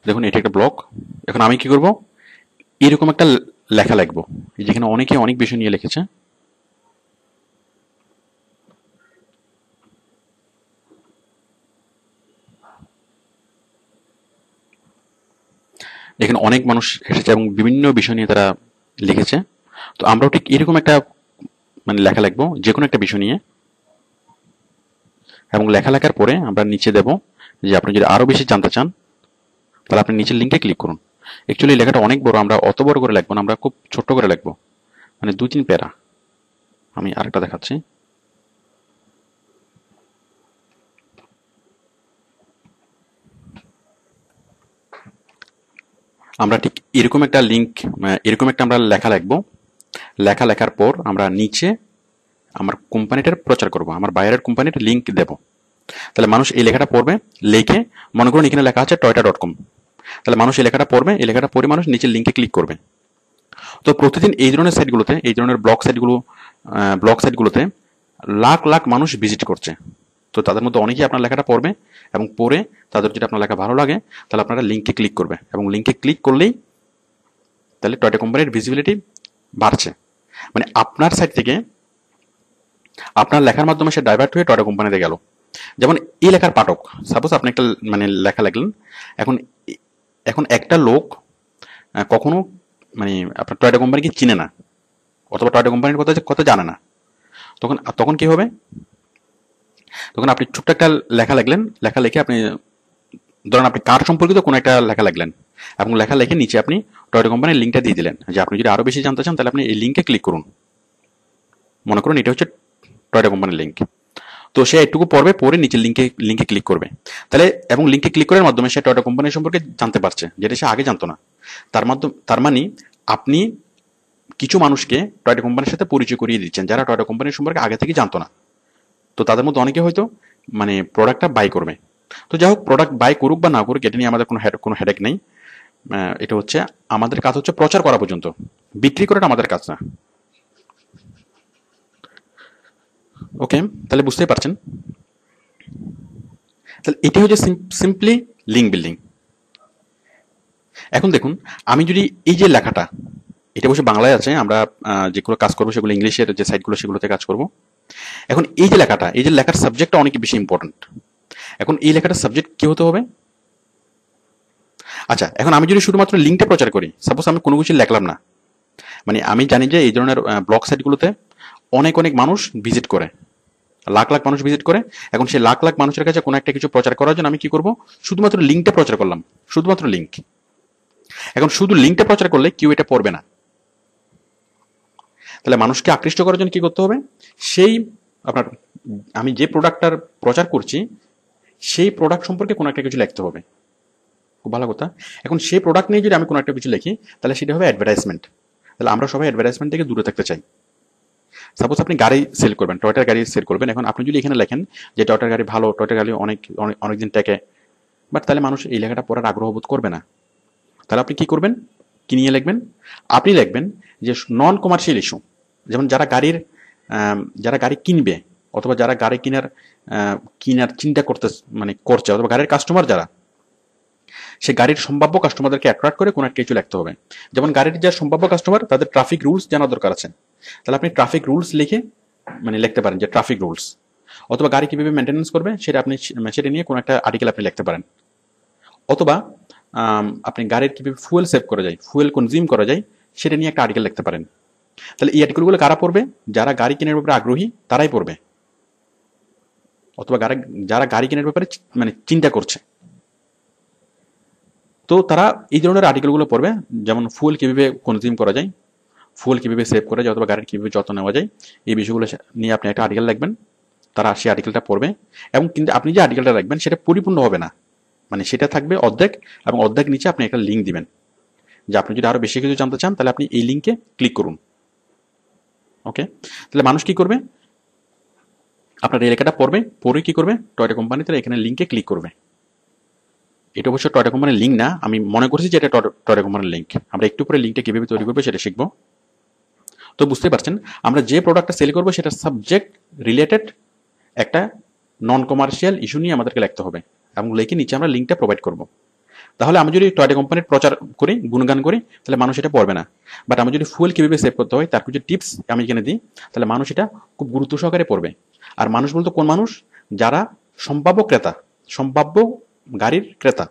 দেখুন এটি একটা ব্লগ। এখন আমি কি করব, এরকম একটা লেখা লিখবো, যেখানে অনেকে অনেক বিষয় নিয়ে লিখেছে। এখানে অনেক মানুষ এসেছে এবং বিভিন্ন বিষয় নিয়ে তারা লিখেছে। তো আমরাও ঠিক এরকম একটা মানে লেখা লিখবো যে কোনো একটা বিষয় নিয়ে, এবং লেখা লেখার পরে আমরা নিচে দেব যে আপনি যদি আরো বেশি জানতে চান তাহলে আপনি নিচের লিঙ্কে ক্লিক করুন। অ্যাকচুয়ালি লেখাটা অনেক বড়, আমরা অত বড় করে লিখবো না, আমরা খুব ছোট্ট করে লিখবো, মানে 2-3 প্যারা। আমি আরেকটা দেখাচ্ছি। আমরা ঠিক এরকম একটা লিঙ্ক, এরকম একটা আমরা লেখা লিখবো। লেখা লেখার পর আমরা নিচে আমার কোম্পানিটার প্রচার করব, আমার বাইরের কোম্পানির লিঙ্ক দেব। তাহলে মানুষ এই লেখাটা পড়বে, লিখে মনে করুন এখানে লেখা আছে toyota.com, তাহলে মানুষ এই লেখাটা পড়বে, এই লেখাটা পড়ে মানুষ নিচের লিঙ্কে ক্লিক করবে। তো প্রতিদিন এই ধরনের সাইটগুলোতে, এই ধরনের ব্লগ সাইটগুলোতে লাখ লাখ মানুষ ভিজিট করছে। তো তাদের মধ্যে অনেকেই আপনার লেখাটা পড়বে এবং পড়ে তাদের যদি আপনার লেখা ভালো লাগে তাহলে আপনারা লিঙ্কে ক্লিক করবে, এবং লিঙ্কে ক্লিক করলেই তাহলে টয়টা কোম্পানির ভিজিবিলিটি বাড়ছে। মানে আপনার সাইট থেকে আপনার লেখার মাধ্যমে সে ডাইভার্ট হয়ে টয়টা কোম্পানিতে গেল। যেমন এই লেখার পাঠক, সাপোজ আপনি একটা মানে লেখা লিখলেন, এখন এখন একটা লোক কখনো মানে আপনার টয়টা কোম্পানিকে চিনে না, অথবা টয়টা কোম্পানির কথা জানে না, তখন তখন কি হবে, তখন আপনি ছোট্ট একটা লেখা লিখলেন, লেখা লিখে আপনি ধরেন আপনি কার সম্পর্কিত কোনো একটা লেখা লিখলেন, এবং লেখা লিখে নিচে আপনি টয়টা কোম্পানির লিঙ্কটা দিয়ে দিলেন যে আপনি যদি আরো বেশি জানতে চান তাহলে আপনি এই লিঙ্কে ক্লিক করুন। মনে করুন এটা হচ্ছে টয়টা কোম্পানির লিঙ্ক। তো সে একটুকু পড়বে, পড়ে নিচে লিঙ্কে ক্লিক করবে, তাহলে এবং লিঙ্কে ক্লিক করার মাধ্যমে সে টয়টা কোম্পানি সম্পর্কে জানতে পারছে, যেটা সে আগে জানতো না। তার মানে আপনি কিছু মানুষকে টয়টা কোম্পানির সাথে পরিচয় করিয়ে দিচ্ছেন যারা টয়টা কোম্পানির সম্পর্কে আগে থেকে জানতো না। তো তাদের মধ্যে অনেকে হয়তো মানে প্রোডাক্টটা বাই করবে। তো যাই হোক, প্রোডাক্ট বাই করুক বা না করুক এটা নিয়ে আমাদের কোনো হেডেক নেই। এটা হচ্ছে আমাদের কাজ হচ্ছে প্রচার করা পর্যন্ত, বিক্রি করাটা আমাদের কাজ না। ওকে, তাহলে বুঝতেই পারছেন। তাহলে এটা হচ্ছে সিম্পলি লিঙ্ক বিল্ডিং। এখন দেখুন, আমি যদি এই যে লেখাটা, এটা অবশ্য বাংলায় আছে, আমরা যেগুলো কাজ করবো সেগুলো ইংলিশের যে সাইটগুলো সেগুলোতে কাজ করব। এখন এই যে লেখাটা, এই যে লেখার সাবজেক্টটা অনেক বেশি ইম্পর্টেন্ট। এখন এই লেখাটার সাবজেক্ট কি হতে হবে? আচ্ছা, এখন আমি যদি শুধুমাত্র লিঙ্কটা প্রচার করি, সাপোজ আমি কোনো কিছু লিখলাম না, মানে আমি জানি যে এই ধরনের ব্লগ সাইটগুলোতে অনেক অনেক মানুষ ভিজিট করে, লাখ লাখ মানুষ ভিজিট করে। এখন সেই লাখ লাখ মানুষের কাছে কোনো একটা কিছু প্রচার করার জন্য আমি কি করব? শুধুমাত্র লিঙ্কটা প্রচার করলাম, শুধুমাত্র লিঙ্ক। এখন শুধু লিঙ্কটা প্রচার করলে কেউ এটা পড়বে না। তাহলে মানুষকে আকৃষ্ট করার জন্য কি করতে হবে? সেই আপনার আমি যে প্রোডাক্টটার প্রচার করছি সেই প্রোডাক্ট সম্পর্কে কোনো একটা কিছু লিখতে হবে। খুব ভালো কথা। এখন সেই প্রোডাক্ট নিয়ে যদি আমি কোনো একটা কিছু লিখি তাহলে সেটা হবে অ্যাডভার্টাইজমেন্ট। তাহলে আমরা সবাই অ্যাডভার্টাইজমেন্ট থেকে দূরে থাকতে চাই। সাপোজ আপনি গাড়ি সেল করবেন, টয়টার গাড়ি সেল করবেন। এখন আপনি যদি এখানে লেখেন যে টয়টার গাড়ি ভালো, টয়টার গাড়ি অনেকদিন টেকে, বাট তাহলে মানুষ এই লেখাটা পড়ার আগ্রহ বোধ করবে না। তাহলে আপনি কি করবেন? কি নিয়ে লিখবেন? আপনি লিখবেন যে নন কমার্শিয়াল ইস্যু, যেমন যারা গাড়ি কিনবে, অথবা যারা গাড়ি কিনার চিন্তা করছে, অথবা গাড়ির কাস্টমার যারা, সে গাড়ির সম্ভাব্য কাস্টমারদেরকে অ্যাট্রাক্ট করে কোনো একটা কিছু লিখতে হবে। যেমন গাড়ির যারা সম্ভাব্য কাস্টমার তাদের ট্রাফিক রুলস জানা দরকার আছে, তাহলে আপনি ট্রাফিক রুলস লিখে লিখতে পারেন যে ট্রাফিক রুলস, অথবা গাড়ি কিভাবে মেনটেন্যান্স করবে সেটা নিয়ে কোনো একটা আর্টিকেল আপনি লিখতে পারেন। অথবা আপনি গাড়ির কিভাবে ফুয়েল সেভ করা যায়, ফুয়েল কনজিউম করা যায়, সেটা নিয়ে একটা আর্টিকেল লিখতে পারেন। তাহলে এই আর্টিকেলগুলো কারা পড়বে? যারা গাড়ি কেনার ব্যাপারে আগ্রহী তারাই পড়বে, অথবা যারা গাড়ি কেনার ব্যাপারে চিন্তা করছে, তো তারা এই ধরনের আর্টিকেলগুলো পড়বে। যেমন ফুয়েল কিভাবে কনজিউম করা যায়, ফুয়েল কিভাবে সেভ করা যায়, অথবা গাড়ির কিভাবে যত্ন নেওয়া যায়, এই বিষয়গুলো নিয়ে আপনি একটা আর্টিকেল লিখবেন। তারা সেই আর্টিকেলটা পড়বে, এবং কিন্তু আপনি যে আর্টিকেলটা লিখবেন সেটা পরিপূর্ণ হবে না, সেটা থাকবে অর্ধেক, এবং অর্ধেক নিচে আপনি একটা লিঙ্ক দিবেন যে আপনি যদি আরো বেশি কিছু জানতে চান তাহলে আপনি এই লিঙ্কে ক্লিক করুন। ওকে, তাহলে মানুষ কি করবে? আপনার এই লেখাটা পড়ে কি করবে? টয়টা কোম্পানিতে এখানে লিঙ্কে ক্লিক করবে। এটা অবশ্য টয়টা কোম্পানির লিঙ্ক না, আমি মনে করছি যে এটা টয়টা কোম্পানির লিঙ্ক। আমরা একটু পরে লিঙ্কটা কিভাবে তৈরি করবে সেটা শিখবো। তো বুঝতে পারছেন, আমরা যে প্রোডাক্টটা সেল করবো সেটা সাবজেক্ট রিলেটেড একটা নন কমার্শিয়াল ইস্যু নিয়ে আমাদেরকে লিখতে হবে, এবং লিখে নিচে আমরা লিঙ্কটা প্রোভাইড করব। তাহলে আমি যদি টয়টা কোম্পানির প্রচার করি, গুণগান করি, তাহলে মানুষ এটা পড়বে না। বাট আমি যদি ফুয়েল কিভাবে সেভ করতে হয় তার কিছু টিপস আমি এখানে দিই, তাহলে মানুষ এটা খুব গুরুত্ব সহকারে পড়বে। আর মানুষ বলতে কোন মানুষ? যারা সম্ভাব্য ক্রেতা, সম্ভাব্য গাড়ির ক্রেতা।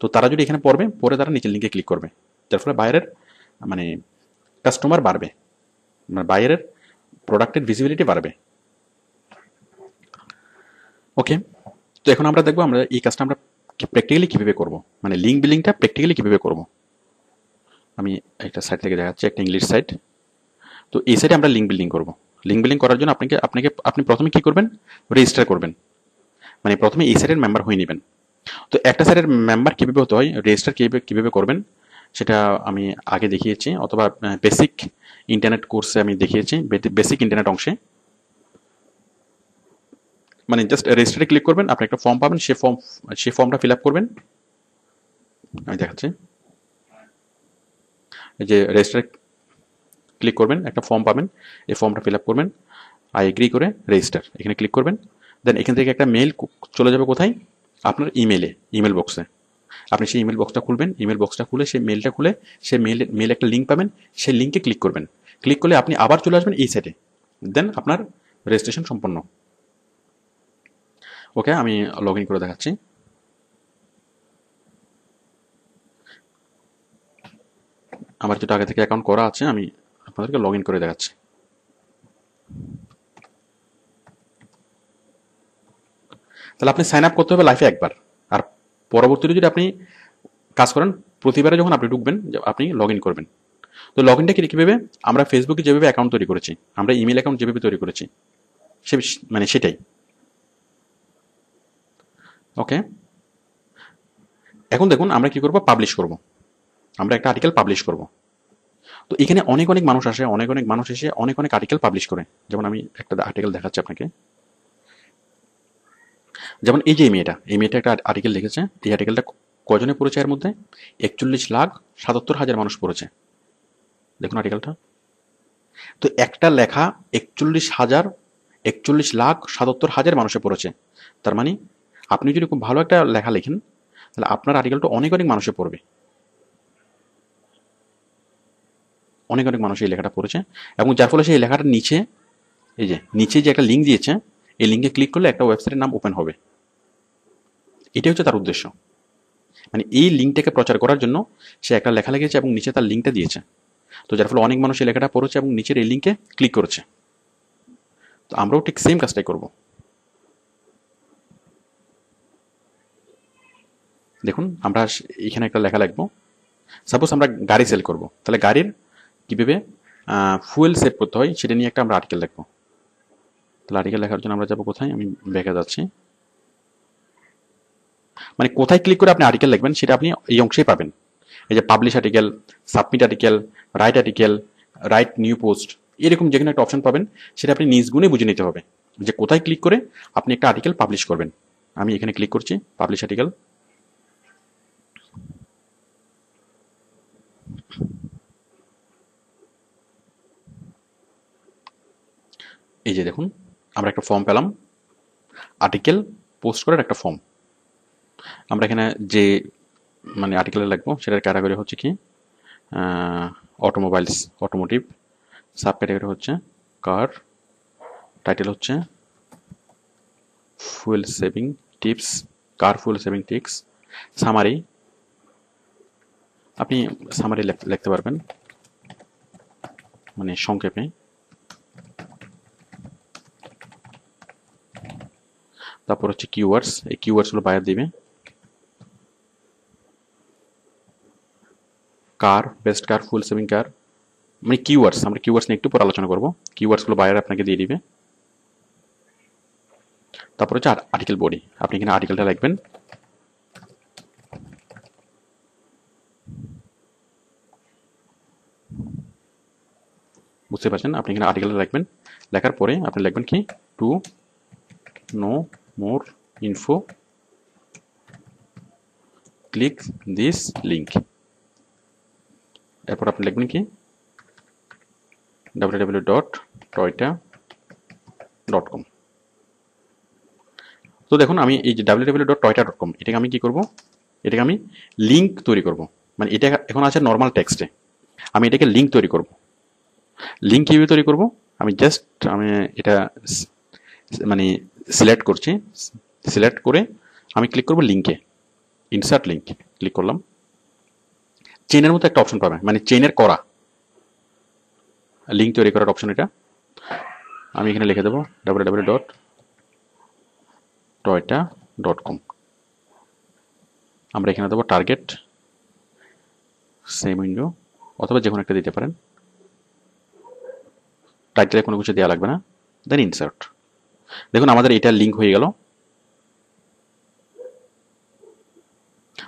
তো তারা যদি এখানে পড়ে তারা নিচের লিঙ্কে ক্লিক করবে, যার ফলে বাইরের কাস্টমার বাড়বে, বাইরের প্রোডাক্টের ভিজিবিলিটি বাড়বে। ওকে, তো এখন আমরা দেখবো আমরা এই কাজটা আমরা প্র্যাকটিক্যালি কিভাবে করব, লিঙ্ক বিল্ডিংটা প্র্যাকটিক্যালি কিভাবে করব। আমি একটা সাইট থেকে দেখাচ্ছি, একটা ইংলিশ সাইট। তো এই সাইটে আমরা লিঙ্ক বিল্ডিং করব। লিঙ্ক বিল্ডিং করার জন্য আপনি প্রথমে কি করবেন? রেজিস্টার করবেন, প্রথমে এই সাইটের মেম্বার হয়ে নেবেন। তো একটা সাইটের মেম্বার কিভাবে হতে হয়, রেজিস্টার কিভাবে করবেন সেটা আমি আগে দেখিয়েছি, অথবা বেসিক ইন্টারনেট কোর্সে আমি দেখিয়েছি, বেসিক ইন্টারনেট অংশে। মানে জাস্ট রেজিস্টারে ক্লিক করবেন, আপনি একটা ফর্ম পাবেন, সেই ফর্মটা ফিল আপ করবেন। আমি দেখাচ্ছি, এই যে রেজিস্টারে ক্লিক করবেন, একটা ফর্ম পাবেন, এই ফর্মটা ফিল আপ করবেন, আই এগ্রি করে রেজিস্টার এখানে ক্লিক করবেন। দেন এখান থেকে একটা মেইল চলে যাবে কোথায়, আপনার ইমেল বক্সে। আপনি সেই ইমেল বক্সটা খুলবেন, ইমেল বক্সটা খুলে সেই মেলটা খুলে সেই মেল একটা লিঙ্ক পাবেন, সেই লিঙ্কে ক্লিক করবেন। ক্লিক করলে আপনি আবার চলে আসবেন এই সাইটে, দেন আপনার রেজিস্ট্রেশন সম্পন্ন। ওকে, আমি লগ ইন করে দেখাচ্ছি। আমার যেটা আগে থেকে অ্যাকাউন্ট করা আছে আমি আপনাদেরকে লগ ইন করে দেখাচ্ছি। তাহলে আপনি সাইন আপ করতে হবে লাইফে একবার, আর পরবর্তীতে যদি আপনি কাজ করেন প্রতিবারে যখন আপনি ঢুকবেন আপনি লগ ইন করবেন। তো লগ ইনটা কীভাবে, আমরা ফেসবুকে যেভাবে অ্যাকাউন্ট তৈরি করেছি, আমরা ইমেল অ্যাকাউন্ট যেভাবে তৈরি করেছি সে মানে সেটাই। ওকে, এখন দেখুন আমরা কি করব, পাবলিশ করব, আমরা একটা আর্টিকেল পাবলিশ করব। তো এখানে অনেক মানুষ আসে, অনেক মানুষ এসে অনেক আর্টিকেল পাবলিশ করে। যেমন আমি একটা আর্টিকেল দেখাচ্ছি আপনাকে। যেমন এই যে এই মেয়েটা একটা আর্টিকেল লিখেছে, এই আর্টিকেলটা কজনে পড়েছে, এর মধ্যে 41,77,000 মানুষ পড়েছে। দেখুন আর্টিকেলটা, তো একটা লেখা 41,77,000 মানুষে পড়েছে। তার মানে আপনি যদি খুব ভালো একটা লেখা লেখেন তাহলে আপনার আর্টিকেলটা অনেক মানুষে পড়বে, অনেক মানুষ এই লেখাটা পড়েছে। এবং যার ফলে সেই লেখাটার নিচে, এই যে নিচে যে একটা লিঙ্ক দিয়েছে, এই লিঙ্কে ক্লিক করলে একটা ওয়েবসাইটের নাম ওপেন হবে। এটাই হচ্ছে তার উদ্দেশ্য, মানে এই লিঙ্কটাকে প্রচার করার জন্য সে একটা লেখা লিখেছে এবং নিচে তার লিঙ্কটা দিয়েছে। তো যার ফলে অনেক মানুষ এই লেখাটা পড়েছে এবং নিচের এই লিঙ্কে ক্লিক করেছে। তো আমরাও ঠিক সেম কাজটাই করব। দেখুন আমরা এখানে একটা লেখা লিখবো, সাপোজ আমরা গাড়ি সেল করব, তাহলে গাড়ির কীভাবে ফুয়েল সেভ করতে হয় সেটা নিয়ে একটা আমরা আর্টিকেল লিখবো। তাহলে আর্টিকেল লেখার জন্য আমরা যাবো কোথায়, আমি ব্যাকে যাচ্ছি। মানে কোথায় ক্লিক করে আপনি আর্টিকেল লিখবেন সেটা আপনি এই অংশেই পাবেন। এই যে publish article, submit article, write new post, এরকম যে কোনো একটা অপশন পাবেন, সেটা আপনি নিজ গুণে বুঝে নিতে হবে যে কোথায় ক্লিক করে আপনি একটা আর্টিকেল পাবলিশ করবেন। আমি এখানে ক্লিক করছি, পাবলিশ আর্টিকেল। এই যে দেখুন আমরা একটা ফর্ম পেলাম, আর্টিকেল পোস্ট করার একটা ফর্ম। আমরা এখানে যে মানে আর্টিকেলে লিখবো সেটার ক্যাটাগরি হচ্ছে কি, অটোমোটিভ, সাব ক্যাটাগরি হচ্ছে কার, টাইটেল হচ্ছে ফুয়েল সেভিং টিপস, কার ফুয়েল সেভিং টিপস, সামারি, আপনি সামারি লিখতে পারবেন মানে সংক্ষেপে। তারপর হচ্ছে কিওয়ার্ডস, এই কিওয়ার্ডসগুলো বায়ার দিবে। কার, বেস্ট কার, ফুল সেভিং কার, মানে কিওয়ার্ডস, আমরা কিওয়ার্ডস নিয়ে একটু পর আলোচনা করবো। কিওয়ার্ডসগুলো বায়ার আপনাকে দিয়ে দিবে। তারপর হচ্ছে আর্টিকেল বডি, আপনি এখানে আর্টিকেলটা লিখবেন। বুঝতে পারছেন, আপনি এখানে আর্টিকেলটা লিখবেন, লেখার পরে আপনি লিখবেন কি, to know more info click this link. এরপর আপনি লিখবেন কি www.toyota.com। তো দেখুন আমি এই যে www.toyota.com এটাকে আমি কি করব, এটাকে আমি লিঙ্ক তৈরি করব। মানে এটা এখন আছে নর্মাল টেক্সটে, আমি এটাকে লিঙ্ক তৈরি করব। লিঙ্ক কীভাবে তৈরি করব, আমি এটা মানে সিলেক্ট করছি, সিলেক্ট করে আমি ক্লিক করব লিঙ্কে, ইনসার্ট লিঙ্ক ক্লিক করলাম। চেনের মতো একটা অপশন পাবে, মানে চেনের করা লিঙ্ক তৈরি করার অপশন এটা। আমি এখানে লিখে দেবো www.toyota.com। আমরা এখানে দেবো টার্গেট, সেম উইন্ডো, অথবা যে কোনো একটা দিতে পারেন। টাইটেলে কোনো কিছু দেওয়া লাগবে না, দেন ইনসার্ট। দেখুন আমাদের এটা লিঙ্ক হয়ে গেল।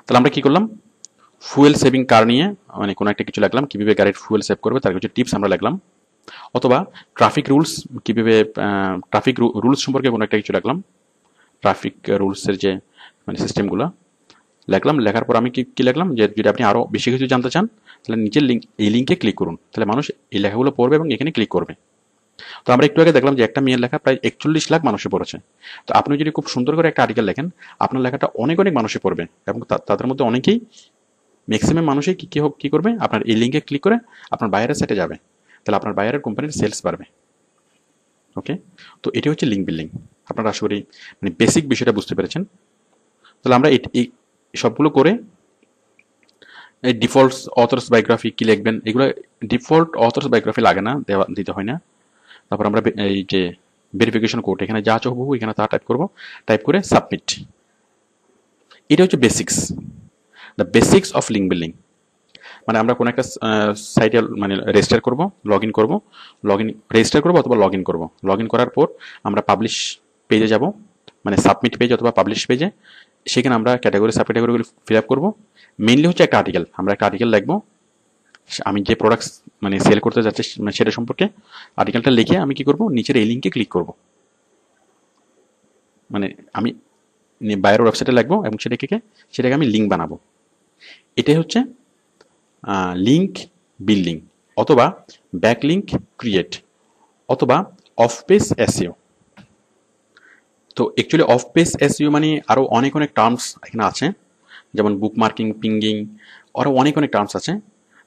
তাহলে আমরা কি করলাম, ফুয়েল সেভিং কার নিয়ে মানে কোনো একটা কিছু লাগলাম, কীভাবে গাড়ির ফুয়েল সেভ করবে তার কিছু টিপস আমরা লাগলাম, অথবা ট্রাফিক রুলস, কীভাবে ট্রাফিক রুলস সম্পর্কে কোনো একটা কিছু লাগলাম, ট্রাফিক রুলসের যে মানে সিস্টেমগুলো লিখলাম। লেখার পর আমি কি লিখলাম যে যদি আপনি আরও বেশি কিছু জানতে চান তাহলে নিচের এই লিঙ্কে ক্লিক করুন, তাহলে মানুষ এই লেখাগুলো পড়বে এবং এখানে ক্লিক করবে। তো আমরা একটু আগে দেখলাম যে একটা মেয়ের লেখা প্রায় 41 লাখ মানুষে পড়েছে। তো আপনি যদি খুব সুন্দর করে একটা আর্টিকেল লেখেন, আপনার লেখাটা অনেক অনেক মানুষে পড়বে এবং তাদের মধ্যে অনেকেই, ম্যাক্সিমাম মানুষই কি করবে, আপনার এই লিঙ্কে ক্লিক করে আপনার বায়ারের সাইটে যাবে, তাহলে আপনার বায়ারের কোম্পানির সেলস বাড়বে। ওকে, তো এটি হচ্ছে লিঙ্ক বিল্ডিং। আপনারা আশা করি মানে বেসিক বিষয়টা বুঝতে পেরেছেন। তাহলে আমরা এই সবগুলো করে এই ডিফল্ট অথর্স বায়োগ্রাফি কি লিখবেন, এগুলো ডিফল্ট অথর্স বায়োগ্রাফি লাগে না, দিতে হয় না। তারপর আমরা এই যে ভেরিফিকেশন কোড এখানে যা চাইবো এখানে তা টাইপ করব, টাইপ করে সাবমিট। এটা হচ্ছে basics, the basics of link building. মানে আমরা কোনো একটা সাইটে মানে রেজিস্টার করব, লগ ইন করবো, রেজিস্টার করবো অথবা লগ ইন করবো। লগ ইন করার পর আমরা পাবলিশ পেজে যাব, মানে সাবমিট পেজ অথবা পাবলিশ পেজে। সেখানে আমরা ক্যাটাগরি সাব ক্যাটাগরিগুলো ফিল আপ করবো। মেইনলি হচ্ছে একটা আর্টিকেল, আমরা একটা আর্টিকেল লিখবো আমি যে প্রোডাক্টস মানে সেল করতে যাচ্ছি মানে সেটা সম্পর্কে। আর্টিকেলটা লিখে আমি কি করব, নিচের এই লিঙ্কে ক্লিক করব, মানে আমি বায়ার ওয়েবসাইটে লিখবো এবং সেটাকে আমি লিঙ্ক বানাবো। এটাই হচ্ছে লিঙ্ক বিল্ডিং অথবা ব্যাকলিঙ্ক ক্রিয়েট অথবা অফ পেজ এসইও। তো অ্যাকচুয়ালি অফ পেজ এসইও মানে আরও অনেক অনেক টার্মস এখানে আছে, যেমন বুক মার্কিং, পিঙ্গিং, আরও অনেক অনেক টার্মস আছে।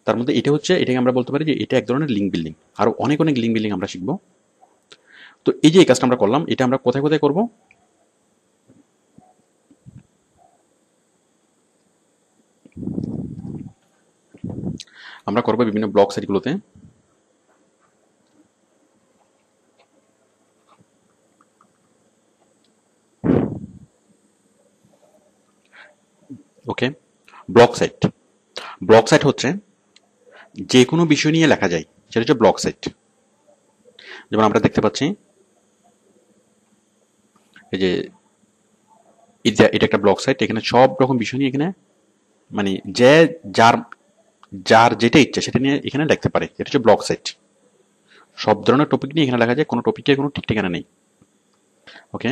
তার মধ্যে এটাকে আমরা বলতে পারি যে এটা এক ধরনের লিঙ্ক বিল্ডিং। আরও অনেক অনেক লিঙ্ক বিল্ডিং আমরা শিখবো। তো এই যে এই কাজটা আমরা করলাম, এটা আমরা কোথায় কোথায় করবো? আমরা করবো বিভিন্ন ব্লগ সাইটগুলোতে। ওকে, ব্লগ সাইট হচ্ছে যে কোনো বিষয় নিয়ে লেখা যায়, সেটা হচ্ছে ব্লগ সাইট। যেমন আমরা দেখতে পাচ্ছি এই যে এটা একটা ব্লগ সাইট, এখানে সব রকম বিষয় নিয়ে এখানে মানে যার যেটা ইচ্ছা সেটা নিয়ে এখানে লিখতে পারে, এটা হচ্ছে ব্লগ সাইট। সব ধরনের টপিক নিয়ে এখানে লেখা যায়, কোনো টপিকে কোনো ঠিক ঠিকানা নেই। ওকে,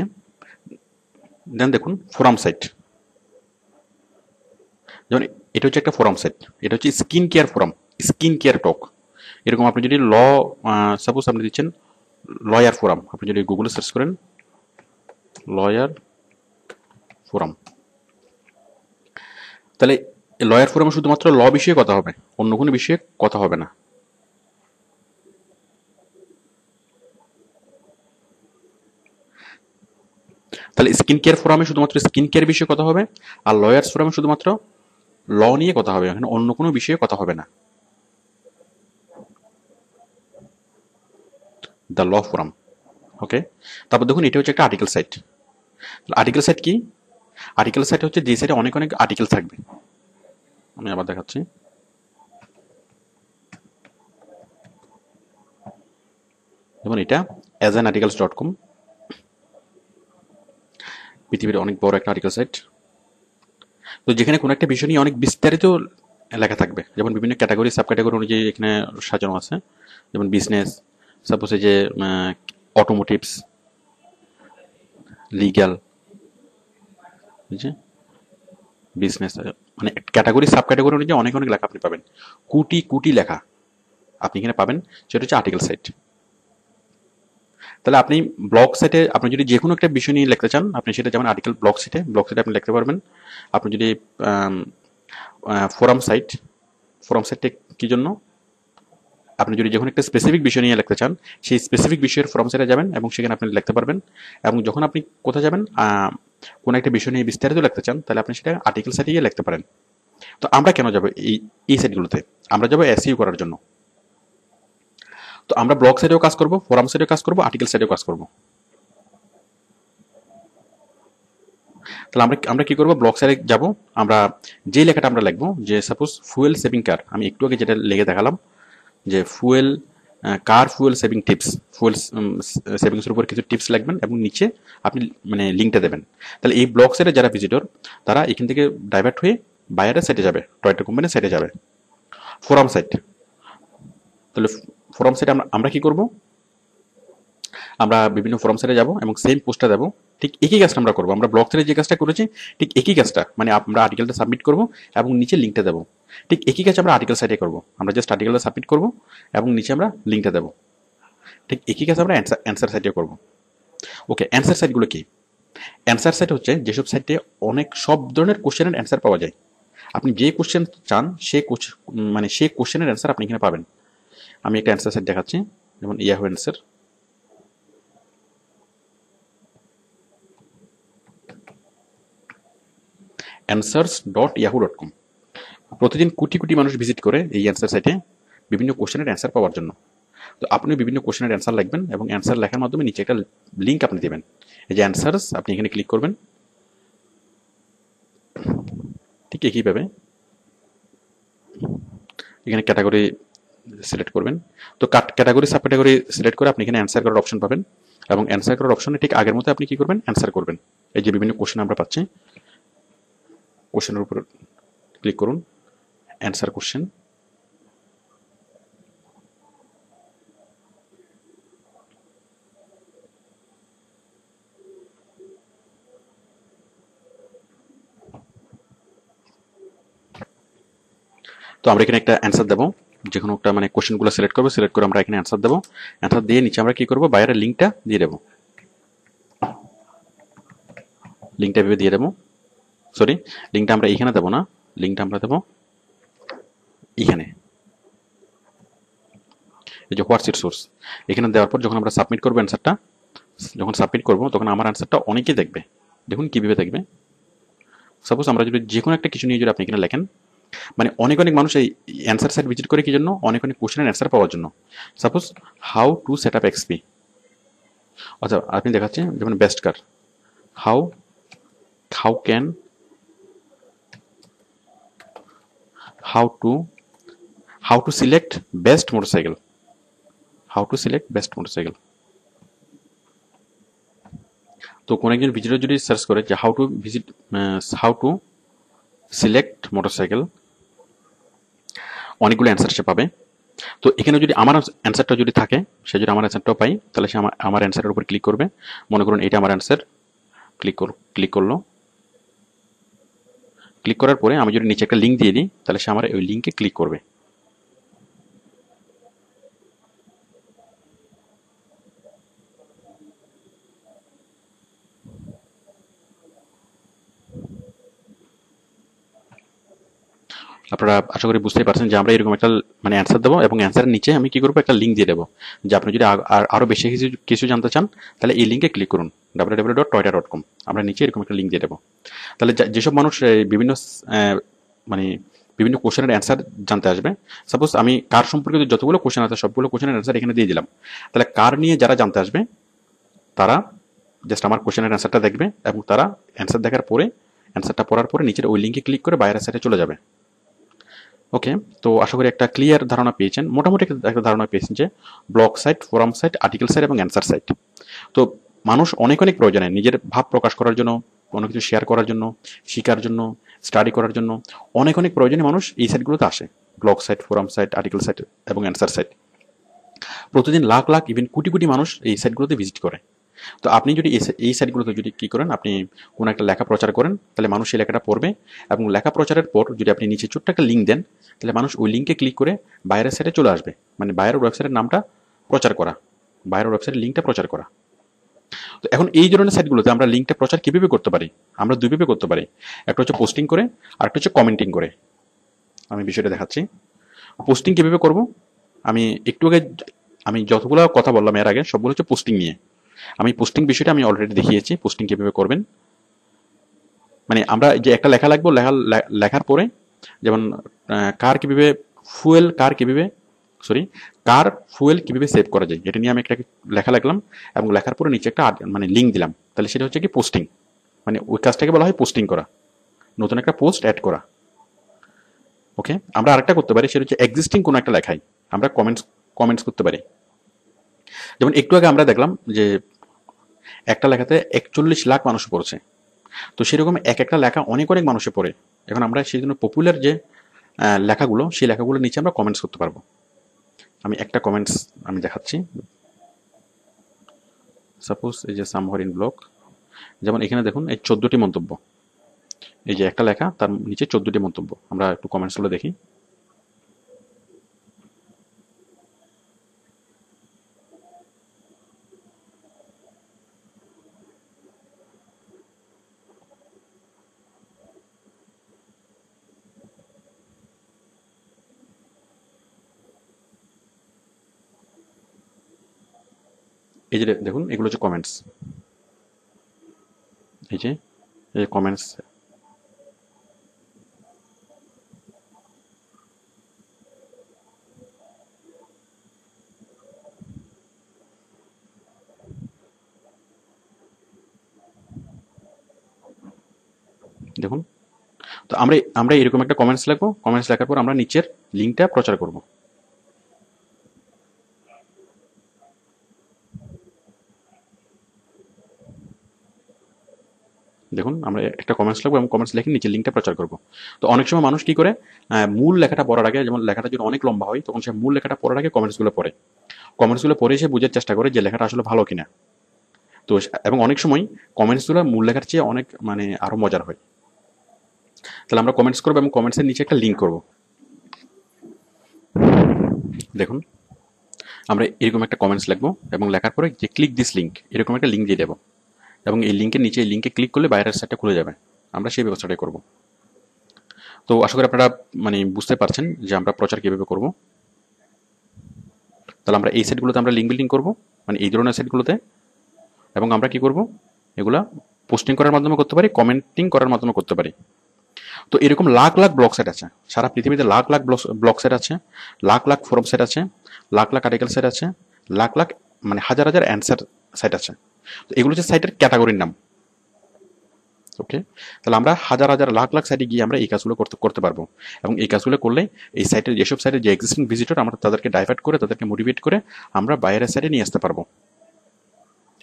দেন দেখুন ফোরাম সাইট। যেমন এটা হচ্ছে একটা ফোরাম সাইট, এটা হচ্ছে স্কিন কেয়ার টক। এরকম আপনি যদি সাপোজ আপনি দিচ্ছেন লয়ার ফোরাম, আপনি যদি গুগলে সার্চ করেন লয়ার ফোরাম, তাহলে লয়ার ফোরামে শুধুমাত্র ল বিষয়ে কথা হবে, অন্য কোনো বিষয়ে কথা হবে না। তাহলে স্কিন কেয়ার ফোরামে শুধুমাত্র স্কিন কেয়ার বিষয়ে কথা হবে, আর লয়ার্স ফোরামে শুধুমাত্র ল নিয়ে কথা হবে, এখানে অন্য কোনো বিষয়ে কথা হবে না। The law forum. ওকে, তারপর দেখুন এটা হচ্ছে একটা আর্টিকেল সাইট। আর্টিকেল সাইট কি? আর্টিকেল সাইট হচ্ছে যে সাইটে অনেক অনেক আর্টিকেল থাকবে। আমি আবার দেখাচ্ছি। যেমন এটা asanarticles.com, পৃথিবীর অনেক বড় একটা আর্টিকেল সাইট। তো যেখানে কোনো একটা বিষয় নিয়ে অনেক বিস্তারিত লেখা থাকবে, যেমন বিভিন্ন ক্যাটাগরি সাব ক্যাটাগরি অনুযায়ী এখানে সাজানো আছে। যেমন বিজনেস, সাপোজ এই যে অটোমোটিভস, লিগ্যাল, বিজনেস, মানে ক্যাটাগরি সাব ক্যাটাগরি অনুযায়ী অনেক অনেক লেখা আপনি পাবেন, কোটি লেখা আপনি এখানে পাবেন। সেটা হচ্ছে আর্টিকেল সাইট। তাহলে আপনি ব্লগ সাইটে আপনি যদি যে কোনো একটা বিষয় নিয়ে লিখতে চান, আপনি সেটা যেমন আর্টিকেল ব্লগ সাইটে আপনি লিখতে পারবেন। আপনি যদি ফোরাম সাইটে কি জন্য, আপনি যদি যখন একটা স্পেসিফিক বিষয় নিয়ে লিখতে চান, সেই স্পেসিফিক বিষয়ের ফোরাম সাইটে যাবেন এবং সেখানে আপনি লিখতে পারবেন। এবং যখন আপনি কোথায় যাবেন, কোনো একটা বিষয় নিয়ে বিস্তারিত লিখতে চান, তাহলে আপনি সেটা আর্টিকেল সাইটে গিয়ে লিখতে পারেন। তো আমরা কেন যাবো এই সাইটগুলোতে? আমরা যাবো এসইও করার জন্য। তো আমরা ব্লগ সাইটেও কাজ করব, ফোরাম সাইটেও কাজ করব, আর্টিকেল সাইটেও কাজ করব। তাহলে আমরা কি করব, ব্লগ সাইটে যাব। আমরা যে লেখাটা আমরা লিখবো, যে সাপোজ ফুয়েল সেভিং কার, আমি একটু আগে যেটা লিখে দেখালাম যে কার ফুয়েল সেভিং টিপস, ফুয়েল সেভিংসের উপর কিছু টিপস লিখবেন এবং নিচে আপনি মানে লিঙ্কটা দেবেন। তাহলে এই ব্লগ সাইটে যারা ভিজিটর, তারা এখান থেকে ডাইভার্ট হয়ে বায়ারের সাইটে যাবে, টয়টা কোম্পানির সাইটে যাবে। ফোরাম সাইট, তাহলে ফোরাম সাইটে আমরা কি করব, আমরা বিভিন্ন ফোরাম সাইটে যাব এবং সেম পোস্টটা দেবো ঠিক একই কাজটা আমরা করবো, আমরা ব্লক থ্রেডে যে কাজটা করেছি ঠিক একই কাজটা, মানে আমরা আর্টিকেলটা সাবমিট করব এবং নিচে লিঙ্কটা দেবো। ঠিক একই কাজ আমরা আর্টিকেল সাইটে করবো, আমরা জাস্ট আর্টিকেলটা সাবমিট করবো এবং নিচে আমরা লিঙ্কটা দেবো। ঠিক একই কাজ আমরা অ্যান্সার সাইটে করবো। ওকে, অ্যান্সার সাইটগুলো কি? অ্যান্সার সাইট হচ্ছে যেসব সাইটে অনেক সব ধরনের কোশ্চেনের অ্যান্সার পাওয়া যায়। আপনি যে কোশ্চেন চান মানে সেই কোশ্চেনের অ্যান্সার আপনি এখানে পাবেন। আমি একটা অ্যান্সার সাইট দেখাচ্ছি, যেমন ইয়াহু অ্যান্সার। answers.yahoo.com। প্রতিদিন কোটি কোটি মানুষ ভিজিট করে এই অ্যান্সার সাইটে বিভিন্ন কোশ্চেনের অ্যান্সার পাওয়ার জন্য। তো আপনি বিভিন্ন কোশ্চেনের অ্যান্সার লিখবেন এবং অ্যান্সার লেখার মাধ্যমে নিচে একটা লিঙ্ক আপনি দেবেন, এই যে অ্যান্সার্স, আপনি এখানে ক্লিক করবেন। ঠিক একইভাবে এখানে ক্যাটাগরি সিলেক্ট করবেন। তো ক্যাটাগরি সাব ক্যাটাগরি সিলেক্ট করে আপনি এখানে অ্যান্সার করার অপশন পাবেন এবং অ্যান্সার করার অপশনে ঠিক আগের মতো আপনি কি করবেন, অ্যান্সার করবেন। এই যে বিভিন্ন কোশ্চেন আমরা পাচ্ছি, কোশ্চেনের উপর ক্লিক করুন, অ্যান্সার কোশ্চেন। তো আমরা এখানে একটা অ্যান্সার দেবো, যে কোনো একটা মানে কোশ্চেনগুলো সিলেক্ট করবো, সিলেক্ট করে আমরা এখানে অ্যান্সার দেবো। অ্যান্সার দিয়ে নিচে আমরা কি করবো, বাইরের লিঙ্কটা দিয়ে দেবো, লিঙ্কটা ভেবে দিয়ে দেবো। সরি, লিঙ্কটা আমরা এইখানে দেবো না, লিঙ্কটা আমরা দেবো এখানে, এই যে হোয়াটস ইট সোর্স। এখানে দেওয়ার পর যখন আমরা সাবমিট করবো অ্যান্সারটা, যখন সাবমিট করবো তখন আমার অ্যান্সারটা অনেকেই দেখবে। দেখুন কীভাবে দেখবে। সাপোজ আমরা যদি যে কোনো একটা কিছু নিয়ে যদি আপনি এখানে লেখেন, মানে অনেক অনেক মানুষ এই অ্যান্সার সাইট ভিজিট করে কি জন্য, অনেক অনেক কোশ্চেনের অ্যান্সার পাওয়ার জন্য। Suppose how to set up XP, আচ্ছা আপনি দেখাচ্ছেন যেমন best car, how how can how to how to select best motorcycle, how to select best motorcycle. তো কোন একজন ভিজিটর যদি সার্চ করে যে হাউ টু সিলেক্ট মোটরসাইকেল, অনেকগুলো অ্যান্সার সে পাবে। তো এখানে যদি আমার অ্যান্সারটা যদি থাকে, সে যদি আমার অ্যান্সারটাও পাই, তাহলে সে আমার অ্যান্সারের উপর ক্লিক করবে। মনে করুন এটা আমার অ্যান্সার, ক্লিক করলো। ক্লিক করার পরে আমি যদি নিচে একটা লিঙ্ক দিয়ে দিই, তাহলে সে আমার ওই লিঙ্কে ক্লিক করবে। আপনারা আশা করি বুঝতেই পারছেন যে আমরা এরকম একটা মানে অ্যান্সার দেবো এবং অ্যান্সারের নিচে আমি কি করবো, একটা লিঙ্ক দিয়ে দেবো যে আপনি যদি আরো বেশি কিছু জানতে চান তাহলে এই লিঙ্কে ক্লিক করুন, www.toyota.com। আমরা নিচে এরকম একটা লিঙ্ক দিয়ে দেবো। তাহলে যেসব মানুষ বিভিন্ন মানে বিভিন্ন কোশ্চেনের অ্যান্সার জানতে আসবে, সাপোজ আমি কার সম্পর্কিত যতগুলো কোশ্চেন আছে সবগুলো কোশ্চেনের অ্যান্সার এখানে দিয়ে দিলাম, তাহলে কার নিয়ে যারা জানতে আসবে তারা জাস্ট আমার কোশ্চেনের অ্যান্সারটা দেখবে এবং তারা অ্যান্সার দেখার পরে, অ্যান্সারটা পড়ার পরে নিচের ওই লিঙ্কে ক্লিক করে বাইরের সাইডে চলে যাবে। ওকে, তো আশা করি একটা ক্লিয়ার ধারণা পেয়েছেন, মোটামুটি একটা ধারণা পেয়েছেন যে blog site, forum site, article site এবং অ্যান্সার সাইট। তো মানুষ অনেক অনেক প্রয়োজনে নিজের ভাব প্রকাশ করার জন্য, কোনো কিছু শেয়ার করার জন্য, শেখার জন্য, স্টাডি করার জন্য অনেক অনেক প্রয়োজনে মানুষ এই সাইটগুলোতে আসে। Blog site, forum site, article site এবং অ্যান্সার সাইট। প্রতিদিন লাখ লাখ ইভেন কোটি কোটি মানুষ এই সাইটগুলোতে ভিজিট করে। তো আপনি যদি এই সাইটগুলোতে যদি কি করেন, আপনি কোনো একটা লেখা প্রচার করেন, তাহলে মানুষ সেই লেখাটা পড়বে এবং লেখা প্রচারের পর যদি আপনি নিচে ছোট্ট একটা লিঙ্ক দেন, তাহলে মানুষ ওই লিঙ্কে ক্লিক করে বাইরের সাইটে চলে আসবে, মানে বাইরের ওয়েবসাইটের নামটা প্রচার করা, বাইরের ওয়েবসাইটের লিঙ্কটা প্রচার করা। তো এখন এই ধরনের সাইটগুলোতে আমরা লিঙ্কটা প্রচার কিভাবে করতে পারি, আমরা দুইভাবে করতে পারি। একটা হচ্ছে পোস্টিং করে, আর একটা হচ্ছে কমেন্টিং করে। আমি বিষয়টা দেখাচ্ছি। পোস্টিং কিভাবে করব, আমি একটু আগে আমি যতগুলো কথা বললাম এর আগে সবগুলো হচ্ছে পোস্টিং নিয়ে। আমি পোস্টিং বিষয়টা আমি অলরেডি দেখিয়েছি, পোস্টিং কিভাবে করবেন। মানে আমরা যে একটা লেখা লিখবো, লেখার পরে যেমন কার ফুয়েল কিভাবে সেভ করা যায়, এটা নিয়ে আমি একটা লেখা লিখলাম এবং লেখার পরে নিচে একটা মানে লিঙ্ক দিলাম, তাহলে সেটা হচ্ছে কি পোস্টিং। মানে ওই কাজটাকে বলা হয় পোস্টিং করা, নতুন একটা পোস্ট অ্যাড করা। ওকে, আমরা আরেকটা করতে পারি, সেটা হচ্ছে এক্সিস্টিং কোনো একটা লেখায় আমরা কমেন্টস করতে পারি। যেমন একটু আগে আমরা দেখলাম যে একটা লেখাতে 41 লাখ মানুষ পড়ছে, তো সেরকম এক একটা লেখা অনেক অনেক মানুষে পড়ে। এখন আমরা সেই জন্য পপুলার যে লেখাগুলো, সেই লেখাগুলোর নিচে আমরা কমেন্টস করতে পারবো। আমি একটা কমেন্টস আমি দেখাচ্ছি। সাপোজ এই যে সামহার ইন ব্লগ, যেমন এখানে দেখুন এই 14টি মন্তব্য, এই যে একটা লেখা তার নিচে 14টি মন্তব্য। আমরা একটু কমেন্টসগুলো দেখি। এই যে দেখুন এগুলো হচ্ছে কমেন্টস, এই যে কমেন্টস। দেখুন, তো আমরা আমরা এরকম একটা কমেন্টস লিখবো, কমেন্টস লেখার পর আমরা নিচের লিঙ্কটা প্রচার করব। দেখুন আমরা একটা কমেন্টস লিখবো এবং কমেন্টস লিখে নিচে লিঙ্কটা প্রচার করব। তো অনেক সময় মানুষ কি করে, মূল লেখাটা পড়ার আগে, যেমন লেখাটা যদি অনেক লম্বা হয় তখন সে মূল লেখাটা পড়ার আগে কমেন্টসগুলো পড়ে, কমেন্টসগুলো পড়ে সে বোঝার চেষ্টা করে যে লেখাটা আসলে ভালো কিনা। তো এবং অনেক সময় কমেন্টসগুলো মূল লেখার চেয়ে অনেক মানে আরো মজার হয়। তাহলে আমরা কমেন্টস করবো এবং কমেন্টসের নিচে একটা লিঙ্ক করব। দেখুন আমরা এরকম একটা কমেন্টস লিখবো এবং লেখার পরে যে ক্লিক দিস লিঙ্ক, এরকম একটা লিঙ্ক দিয়ে দেবো এবং এই লিঙ্কের নিচে এই লিঙ্কে ক্লিক করলে বাইরের সাইটটা খুলে যাবে। আমরা সেই ব্যবস্থাটাই করব। তো আশা করি আপনারা মানে বুঝতে পারছেন যে আমরা প্রচার কিভাবে করব। তাহলে আমরা এই সাইটগুলোতে আমরা লিঙ্ক বিল্ডিং করব, মানে এই ধরনের সাইটগুলোতে, এবং আমরা কি করব, এগুলা পোস্টিং করার মাধ্যমে করতে পারি, কমেন্টিং করার মাধ্যমে করতে পারি। তো এরকম লাখ লাখ ব্লগ সাইট আছে, সারা পৃথিবীতে লাখ লাখ ব্লগ সাইট আছে, লাখ লাখ ফোরাম সাইট আছে, লাখ লাখ আর্টিকেল সাইট আছে, লাখ লাখ মানে হাজার হাজার অ্যান্সার সাইট আছে। তো এগুলো হচ্ছে সাইটের ক্যাটাগরির নাম। ওকে, তাহলে আমরা হাজার হাজার লাখ লাখ সাইটে গিয়ে আমরা এই কাজগুলো করতে করতে পারবো, এবং এই কাজগুলো করলে এই সাইটের যেসব সাইটের যে এক্সিস্টিং ভিজিটর, আমরা তাদেরকে ডাইভার্ট করে তাদেরকে মোটিভেট করে আমরা বাইরের সাইটে নিয়ে আসতে পারবো।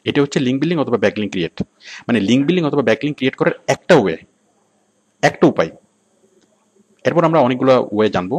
এটা হচ্ছে লিঙ্ক বিল্ডিং অথবা ব্যাকলিঙ্ক ক্রিয়েট, মানে লিঙ্ক বিল্ডিং অথবা ব্যাকলিঙ্ক ক্রিয়েট করার একটা ওয়ে, একটা উপায়। এরপর আমরা অনেকগুলো ওয়ে জানবো